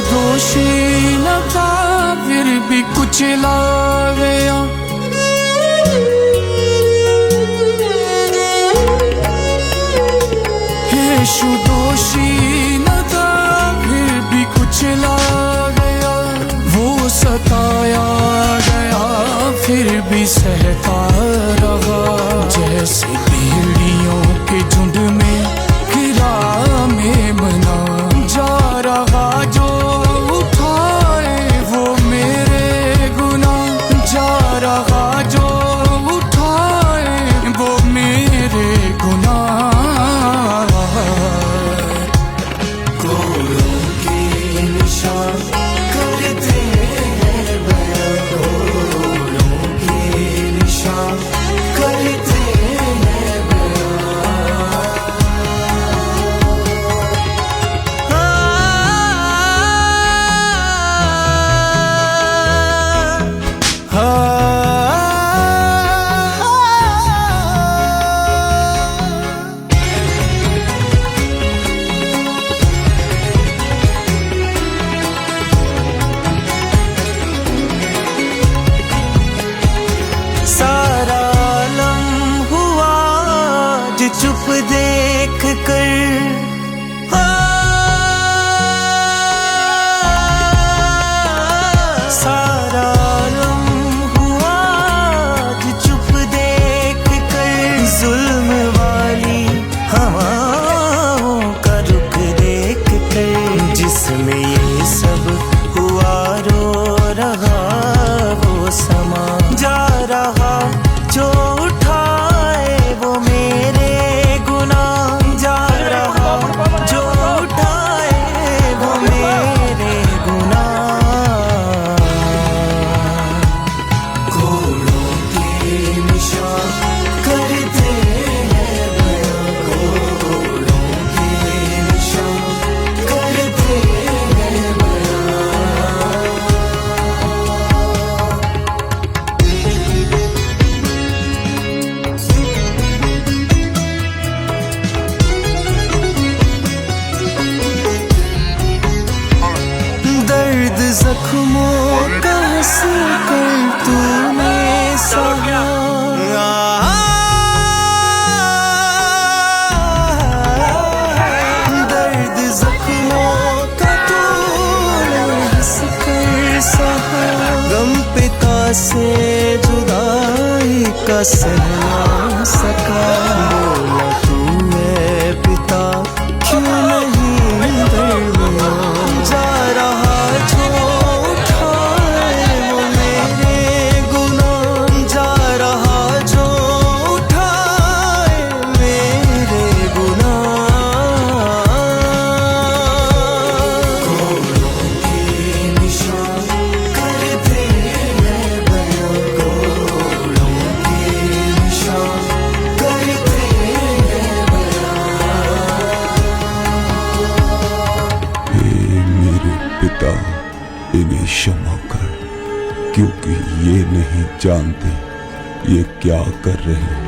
दोषी न था फिर भी कुचला गया। यीशु दोषी न था फिर भी कुचला गया। वो सताया गया फिर भी सहता रहा। जैसे भेड़ियों के झुंड में गिरा मेमना, जा रहा जो उठाए वो मेरे गुनाह, जा रहा जो उठाए वो मेरे गुनाह। कोड़ों के निशान करते हैं बयां, कोड़ों के निशान करते हैं बयां। सारा आलम हुआ जो चुप देख कर, सारा आलम हुआ जो चुप देख कर। जुल्म वाली हवाओं का रुख देख कर, जिसमें ये सब हुआ रो रहा वो समा। जा रहा जो उठाए वो मेरे गुनाह, जा रहा जो उठाए वो मेरे गुनाह। कोड़ों के निशान करते हैं बयां, कोड़ों के निशान करते हैं बयां। दर्द जख्मों का हंस कर तूने सहा। दर्द जख्मों का तूने हंस कर सहा। गम पिता से जुदाई का सह ना सका। बोला तू है पिता क्यों नहीं दरमियां। जा रहा जो उठाए वो मेरे गुनाह, जा रहा जो उठाए मेरे गुनाह। कोड़ों के निशान करते हैं बयां, कोड़ों के निशान करते हैं बयां। मेरे पिता, इन्हें क्षमा कर, क्योंकि ये नहीं जानते ये क्या कर रहे हैं।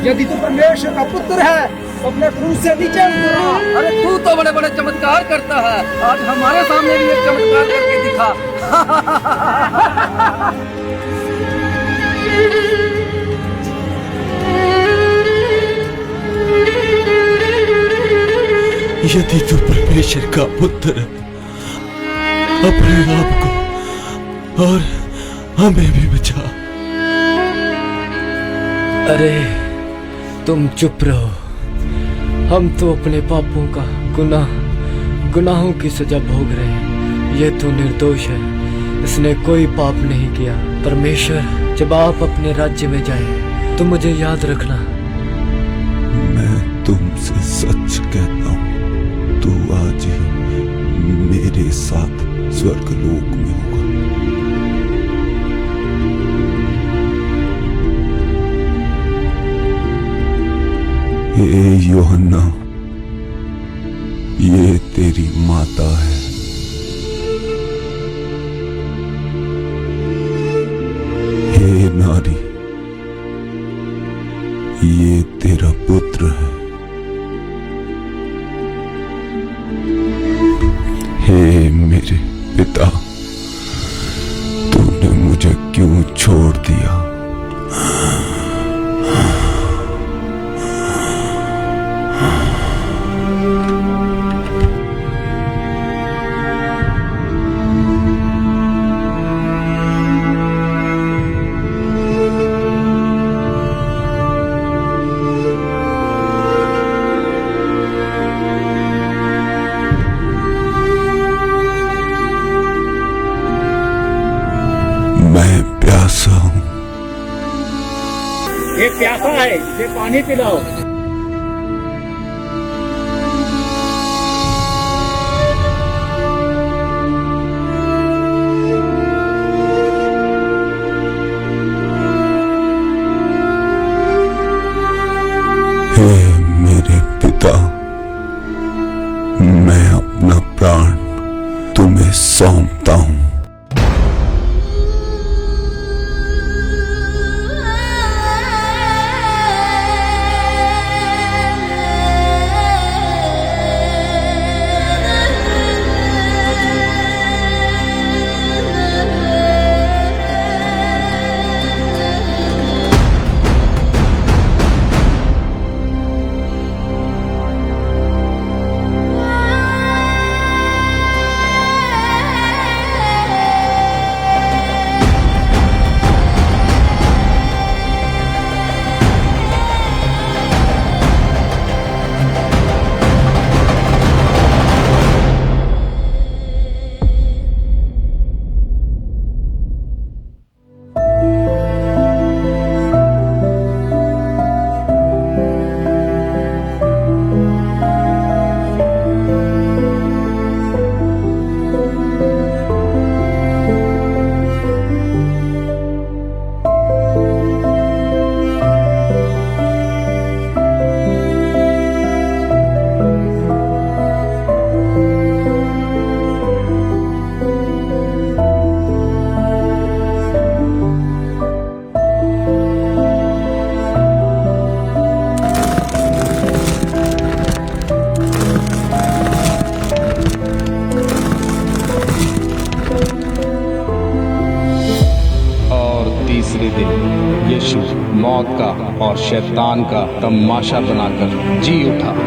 यदि तू परमेश्वर का पुत्र है तो अपने क्रूस से नीचे उतर आ। अरे तू तो बड़े बड़े चमत्कार करता है, आज हमारे सामने भी एक चमत्कार करके दिखा। यदि तू परमेश्वर का पुत्र है, अपने आप को और हमें भी बचा। अरे तुम चुप रहो, हम तो अपने पापों का गुनाहों की सजा भोग रहे हैं। ये तो निर्दोष है, इसने कोई पाप नहीं किया। परमेश्वर जब आप अपने राज्य में जाएं तो मुझे याद रखना। मैं तुमसे सच कहता हूँ, तू आज ही मेरे साथ स्वर्गलोक में होगा। हे यूहन्ना, ये तेरी माता है। हे नारी, ये तेरा पुत्र है। हे मेरे पिता, तूने मुझे क्यों छोड़ दिया? ये प्यासा है, ये पानी पिलाओ। हे मेरे पिता, मैं अपना प्राण तुम्हें सौंपता हूं। यीशु मौत का और शैतान का तमाशा बनाकर जी उठा।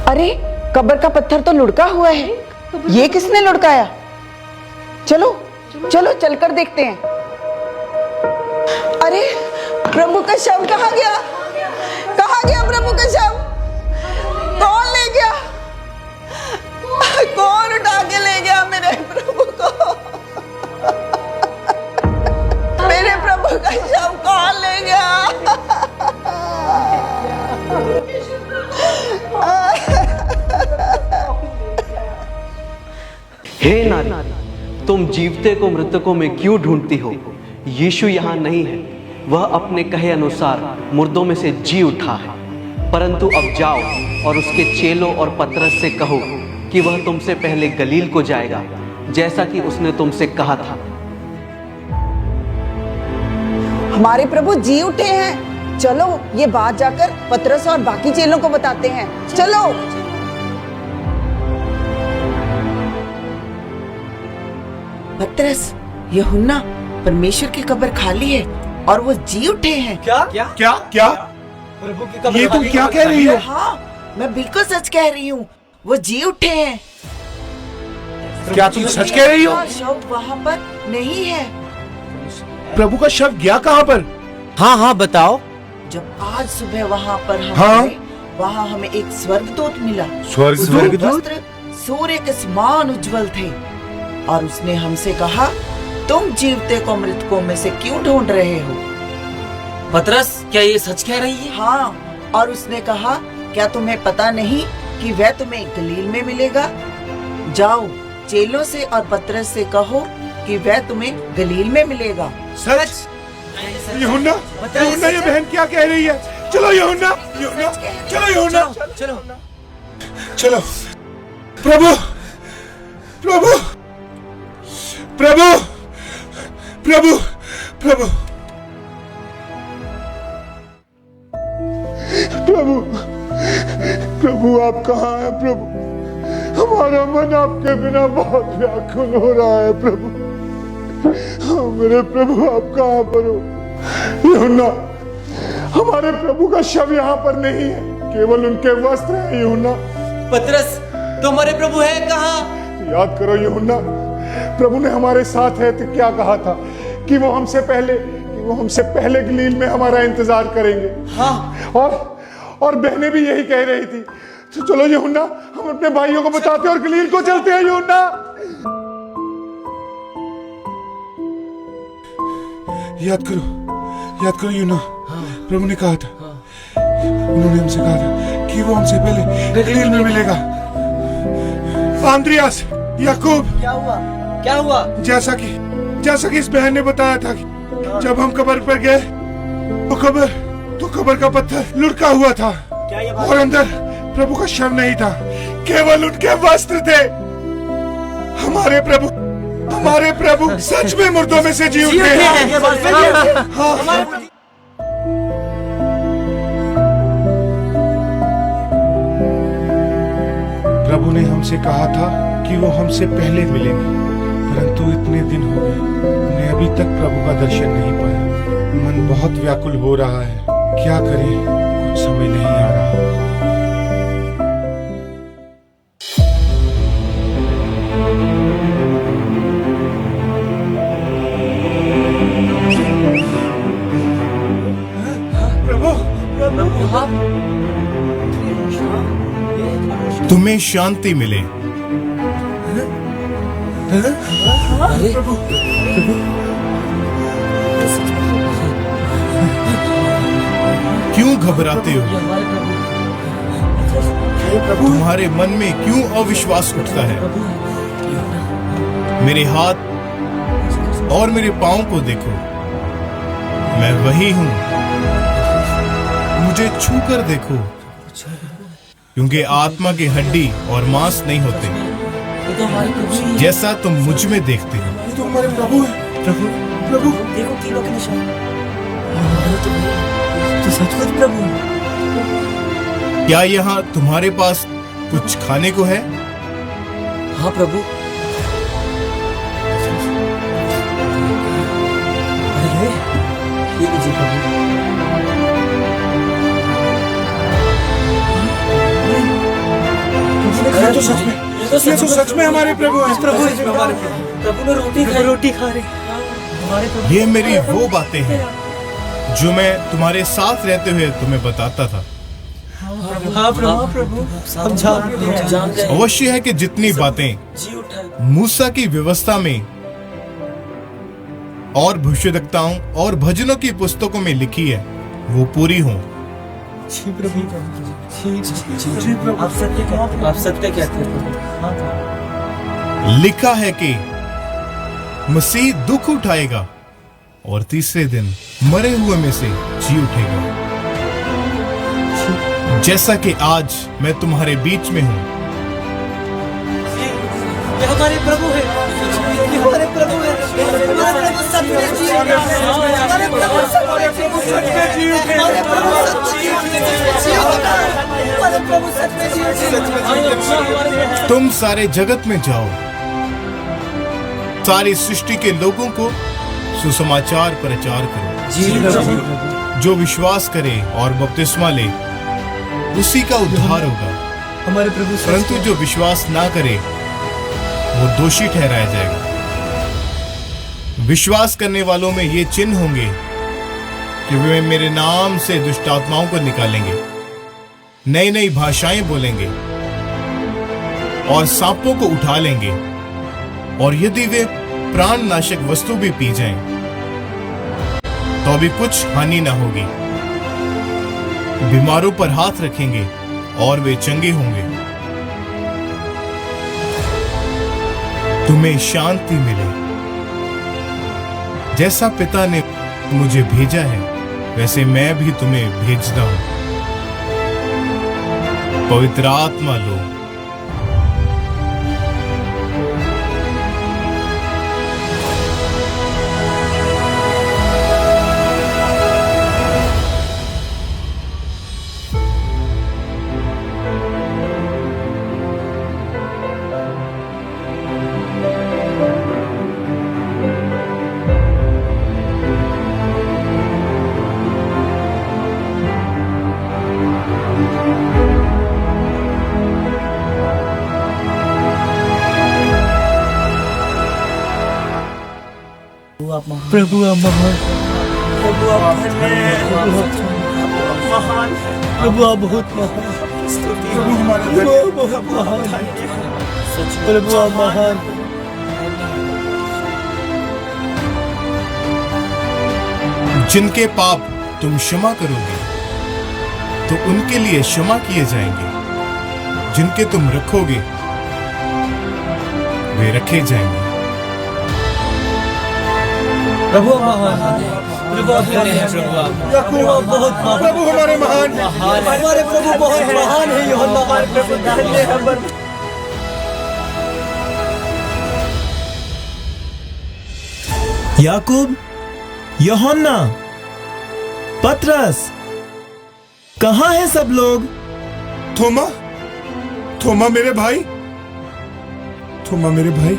अरे कब्र का पत्थर तो लुढ़का हुआ है, ये किसने लुढ़काया? चलो चलो चलकर देखते हैं। अरे प्रभु का शव कहाँ गया? कहाँ गया प्रभु का शव? कौन ले गया? कौन उठा के ले गया जाए प्रभु को। मेरे प्रभु का शव कौन ले गया? हे नारी, तुम जीवते को मृतकों में क्यों ढूंढती हो? यीशु यहाँ नहीं है, वह अपने कहे अनुसार मुर्दों में से जी उठा है। परंतु अब जाओ और उसके चेलों और पतरस से कहो कि वह तुमसे पहले गलील को जाएगा, जैसा कि उसने तुमसे कहा था। हमारे प्रभु जी उठे हैं। चलो ये बात जाकर पतरस और बाकी चेलों को बताते हैं। चलो। पतरस, यूहन्ना, परमेश्वर की कब्र खाली है और वो जी उठे हैं। क्या क्या क्या क्या? प्रभु की कब्र ये तुम क्या कह रही हो? हाँ, मैं बिल्कुल सच कह रही हूँ, वो जी उठे हैं। क्या तुम सच कह रही हो? शव वहाँ पर नहीं है। प्रभु का शव गया कहाँ पर? हाँ हाँ बताओ। जब आज सुबह वहाँ पर हम हाँ? गए, वहाँ हमें एक स्वर्गदूत मिला। स्वर्गदूत? वस्त्र सूर्य के समान उज्जवल थे और उसने हमसे कहा, तुम जीवते को मृतकों में से क्यों ढूंढ रहे हो? पतरस, क्या ये सच कह रही है? हाँ, और उसने कहा, क्या तुम्हें पता नहीं कि वह तुम्हें गलील में मिलेगा? जाओ चेलों से और पतरस से कहो कि वह तुम्हें गलील में मिलेगा। सच? यूहन्ना, यूहन्ना, ये बहन क्या कह रही है? चलो यूहन्ना, यूहन्ना, चलो यूहन्ना, चलो चलो। प्रभु, प्रभु, प्रभु, प्रभु, प्रभु, प्रभु, प्रभु आप कहाँ हैं प्रभु? हमारा मन आपके बिना बहुत व्याकुल हो रहा है प्रभु। हाँ, मेरे प्रभु आप कहाँ पर हो? यूहन्ना, हमारे प्रभु का शव यहाँ पर नहीं है, केवल उनके वस्त्र हैं। यूहन्ना, पतरस, तुम्हारे प्रभु है कहाँ? याद करो यूहन्ना, प्रभु ने हमारे साथ है तो क्या कहा था कि वो हमसे पहले गलील में हमारा इंतजार करेंगे। हाँ। और बहनें भी यही कह रही थी। तो चलो यूहन्ना, हम अपने भाइयों को बताते हैं और गलील को चलते हैं। यूहन्ना, याद करो यूहन्ना, प्रभु ने कहा था, उन्होंने हमसे कहा था कि वो हमसे पहले गलील में मिलेगा। आंद्रियास, याकूब, क्या हुआ? जैसा कि इस बहन ने बताया था कि जब हम कब्र पर गए तो कब्र का पत्थर लुढ़का हुआ था और अंदर प्रभु का शव नहीं था, केवल उनके वस्त्र थे। हमारे प्रभु सच में मुर्दों में से जी उठे हैं। प्रभु ने हमसे कहा था कि वो हमसे पहले मिलेंगे, परंतु इतने दिन हो गए, हमने अभी तक प्रभु का दर्शन नहीं पाया। मन बहुत व्याकुल हो रहा है, क्या करें, कुछ समझ नहीं आ रहा। तुम्हें शांति मिले। क्यों घबराते हो? तुम्हारे मन में क्यों अविश्वास उठता है? मेरे हाथ और मेरे पांव को देखो, मैं वही हूं। मुझे छू कर देखो, क्योंकि आत्मा की हड्डी और मांस नहीं होते, जैसा तुम मुझ में देखते हो। ये तो हमारे प्रभु है। प्रभु देखो कीलों के निशान। तो सचमुच प्रभु। क्या यहाँ तुम्हारे पास कुछ खाने को है? हाँ प्रभु। अरे ये लीजिए प्रभु। ये तो सच में हमारे प्रभु हैं। प्रभु ने रोटी खा रहे। ये मेरी वो बातें हैं जो मैं तुम्हारे साथ रहते हुए तुम्हें बताता था। हाँ प्रभु हम जान गए। अवश्य है कि जितनी बातें मूसा की व्यवस्था में और भविष्यवक्ताओं और भजनों की पुस्तकों में लिखी है वो पूरी हों। आप सत्य कहते हैं। लिखा है कि मसीह दुख उठाएगा और तीसरे दिन मरे हुए में से जी उठेगा। जैसा कि आज मैं तुम्हारे बीच में हूं। ये हमारे प्रभु है, ये हमारे प्रभु है, हमारे प्रभु सच में जी उठे, हमारे प्रभु सच में जी उठे, हमारे प्रभु सच में जी उठे। तुम सारे जगत में जाओ, सारी सृष्टि के लोगों को सुसमाचार प्रचार करो। जो विश्वास करे और बपतिस्मा ले उसी का उद्धार होगा, हमारे प्रभु। परंतु जो विश्वास ना करे वो दोषी ठहराया जाएगा। विश्वास करने वालों में ये चिन्ह होंगे कि वे मेरे नाम से दुष्ट आत्माओं को निकालेंगे, नई नई भाषाएं बोलेंगे और सांपों को उठा लेंगे, और यदि वे प्राणनाशक वस्तु भी पी जाएं तो भी कुछ हानि ना होगी। बीमारों पर हाथ रखेंगे और वे चंगे होंगे। तुम्हें शांति मिले। जैसा पिता ने मुझे भेजा है वैसे मैं भी तुम्हें भेजता हूं। पवित्र आत्मा लो। प्रभु आप महान, प्रभु आप महान, प्रभु आप बहुत महान, प्रभु बहुत महान, प्रभु आप महान। जिनके पाप तुम क्षमा करोगे तो उनके लिए क्षमा किए जाएंगे, जिनके तुम रखोगे वे रखे जाएंगे। प्रभु महान, प्रभु आप बहुत महान, प्रभु हमारे महान, हमारे प्रभु बहुत महान है। यूहन्ना हमारे प्रभु धन्य है। याकूब, यूहन्ना, पतरस, कहाँ हैं सब लोग? थोमा मेरे भाई, थोमा मेरे भाई,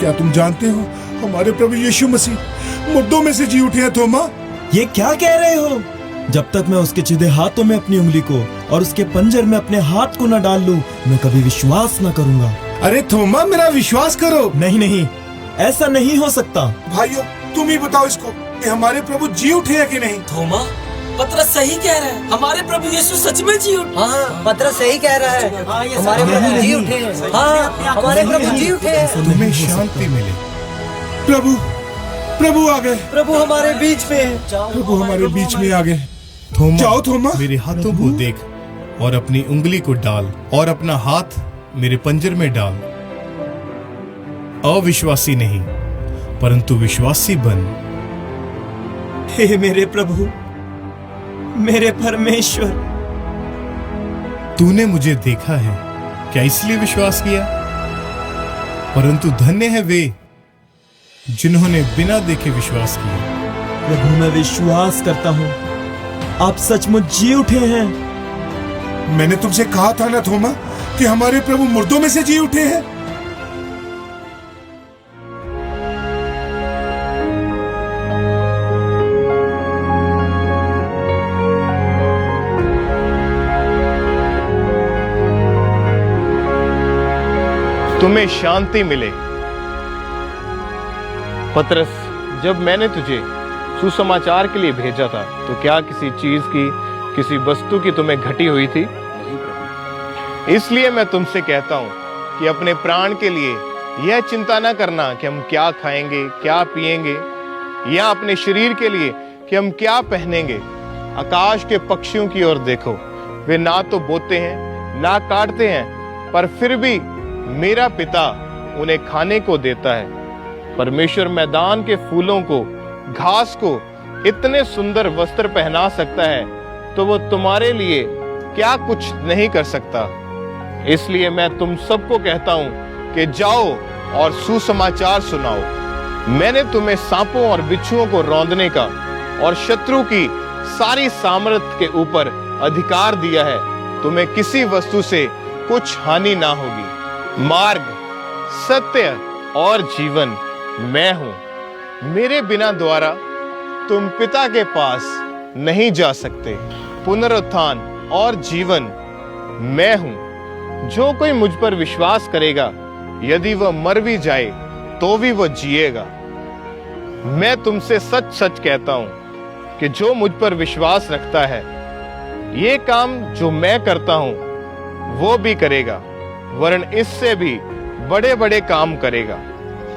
क्या तुम जानते हो हमारे प्रभु यीशु मसीह मुर्दों में से जी उठे हैं? थोमा, ये क्या कह रहे हो? जब तक मैं उसके चिदे हाथों में अपनी उंगली को और उसके पंजर में अपने हाथ को न डाल लूं, मैं कभी विश्वास न करूंगा। अरे थोमा, मेरा विश्वास करो। नहीं नहीं, ऐसा नहीं हो सकता। भाइयों, तुम ही बताओ इसको कि हमारे प्रभु जी उठे हैं कि नहीं? थोमा, पतरस सही कह रहा है, हमारे प्रभु यीशु सच में जी उठे। हाँ, पतरस सही कह रहा है, हमारे प्रभु जी उठे। हाँ, हमारे प्रभु जी उठे। तुम्हें शांति मिले। प्रभु आ गए। प्रभु हमारे बीच में है। प्रभु हमारे बीच में आ गए। थोमा, जाओ थोमा, मेरे हाथों को देख और अपनी उंगली को डाल और अपना हाथ मेरे पंजर में डाल। अविश्वासी नहीं परंतु विश्वासी बन। हे मेरे प्रभु, मेरे परमेश्वर, तूने मुझे देखा है, क्या इसलिए विश्वास किया? परंतु धन्य है वे जिन्होंने बिना देखे विश्वास किया। प्रभु, मैं विश्वास करता हूँ आप सचमुच जी उठे हैं। मैंने तुमसे कहा था ना थोमा कि हमारे प्रभु मुर्दों में से जी उठे हैं। तुम्हें शांति मिले। पतरस, जब मैंने तुझे सुसमाचार के लिए भेजा था तो क्या किसी चीज की, किसी वस्तु की तुम्हें घटी हुई थी? इसलिए मैं तुमसे कहता हूं कि अपने प्राण के लिए यह चिंता न करना कि हम क्या खाएंगे, क्या पिएंगे, या अपने शरीर के लिए कि हम क्या पहनेंगे। आकाश के पक्षियों की ओर देखो, वे ना तो बोते हैं ना काटते हैं, पर फिर भी मेरा पिता उन्हें खाने को देता है। परमेश्वर मैदान के फूलों को, घास को इतने सुंदर वस्त्र पहना सकता है, तो वो तुम्हारे लिए क्या कुछ नहीं कर सकता। इसलिए मैं तुम सबको कहता हूं कि जाओ और सुसमाचार सुनाओ। मैंने तुम्हें सांपों और बिच्छुओं को रौंदने का और शत्रु की सारी सामर्थ के ऊपर अधिकार दिया है। तुम्हें किसी वस्तु से कुछ हानि ना होगी। मार्ग, सत्य और जीवन मैं हूं। मेरे बिना द्वारा तुम पिता के पास नहीं जा सकते। पुनरुत्थान और जीवन मैं हूं। जो कोई मुझ पर विश्वास करेगा, यदि वह मर भी जाए तो भी वह जिएगा। मैं तुमसे सच सच कहता हूं कि जो मुझ पर विश्वास रखता है, ये काम जो मैं करता हूं वो भी करेगा, वरन इससे भी बड़े बड़े काम करेगा,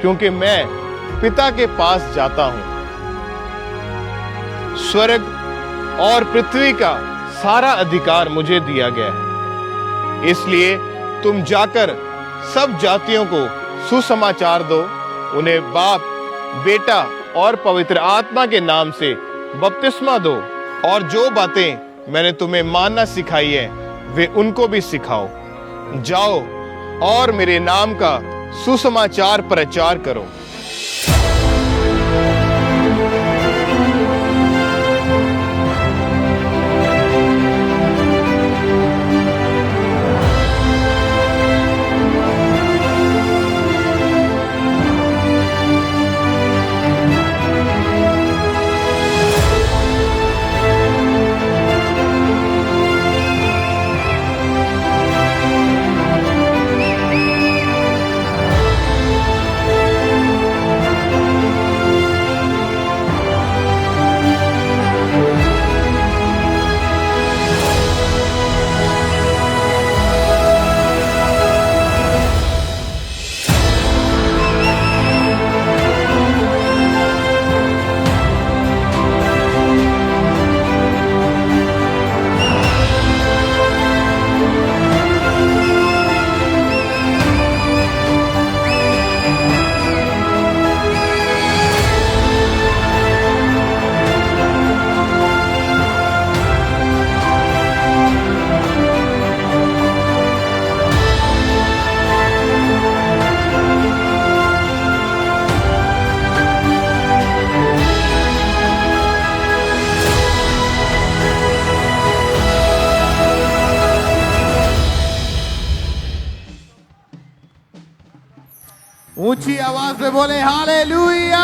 क्योंकि मैं पिता के पास जाता हूं। स्वर्ग और पृथ्वी का सारा अधिकार मुझे दिया गया है। इसलिए तुम जाकर सब जातियों को सुसमाचार दो। उन्हें बाप, बेटा और पवित्र आत्मा के नाम से बपतिस्मा दो, और जो बातें मैंने तुम्हें मानना सिखाई है वे उनको भी सिखाओ। जाओ और मेरे नाम का सुसमाचार प्रचार करो। ऊंची आवाज में बोले हालेलुया,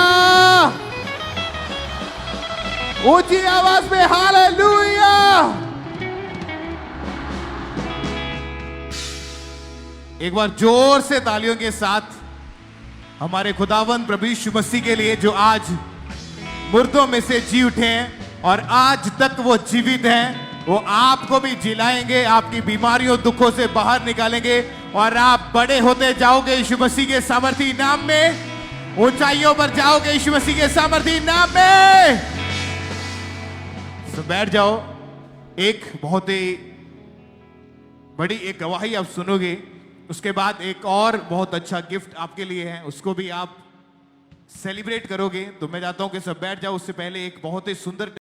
ऊंची आवाज में हालेलुया। एक बार जोर से तालियों के साथ हमारे खुदावंद प्रभु यीशु मसीह के लिए, जो आज मुर्दों में से जी उठे हैं और आज तक वो जीवित हैं। वो आपको भी जिलाएंगे, आपकी बीमारियों दुखों से बाहर निकालेंगे और आप बड़े होते जाओगे यीशु मसीह के सामर्थी नाम में। ऊंचाइयों पर जाओगे यीशु मसीह के सामर्थी नाम में। तो बैठ जाओ। एक बहुत ही बड़ी एक गवाही आप सुनोगे, उसके बाद एक और बहुत अच्छा गिफ्ट आपके लिए है, उसको भी आप सेलिब्रेट करोगे। तो मैं चाहता हूं कि सब बैठ जाओ। उससे पहले एक बहुत ही सुंदर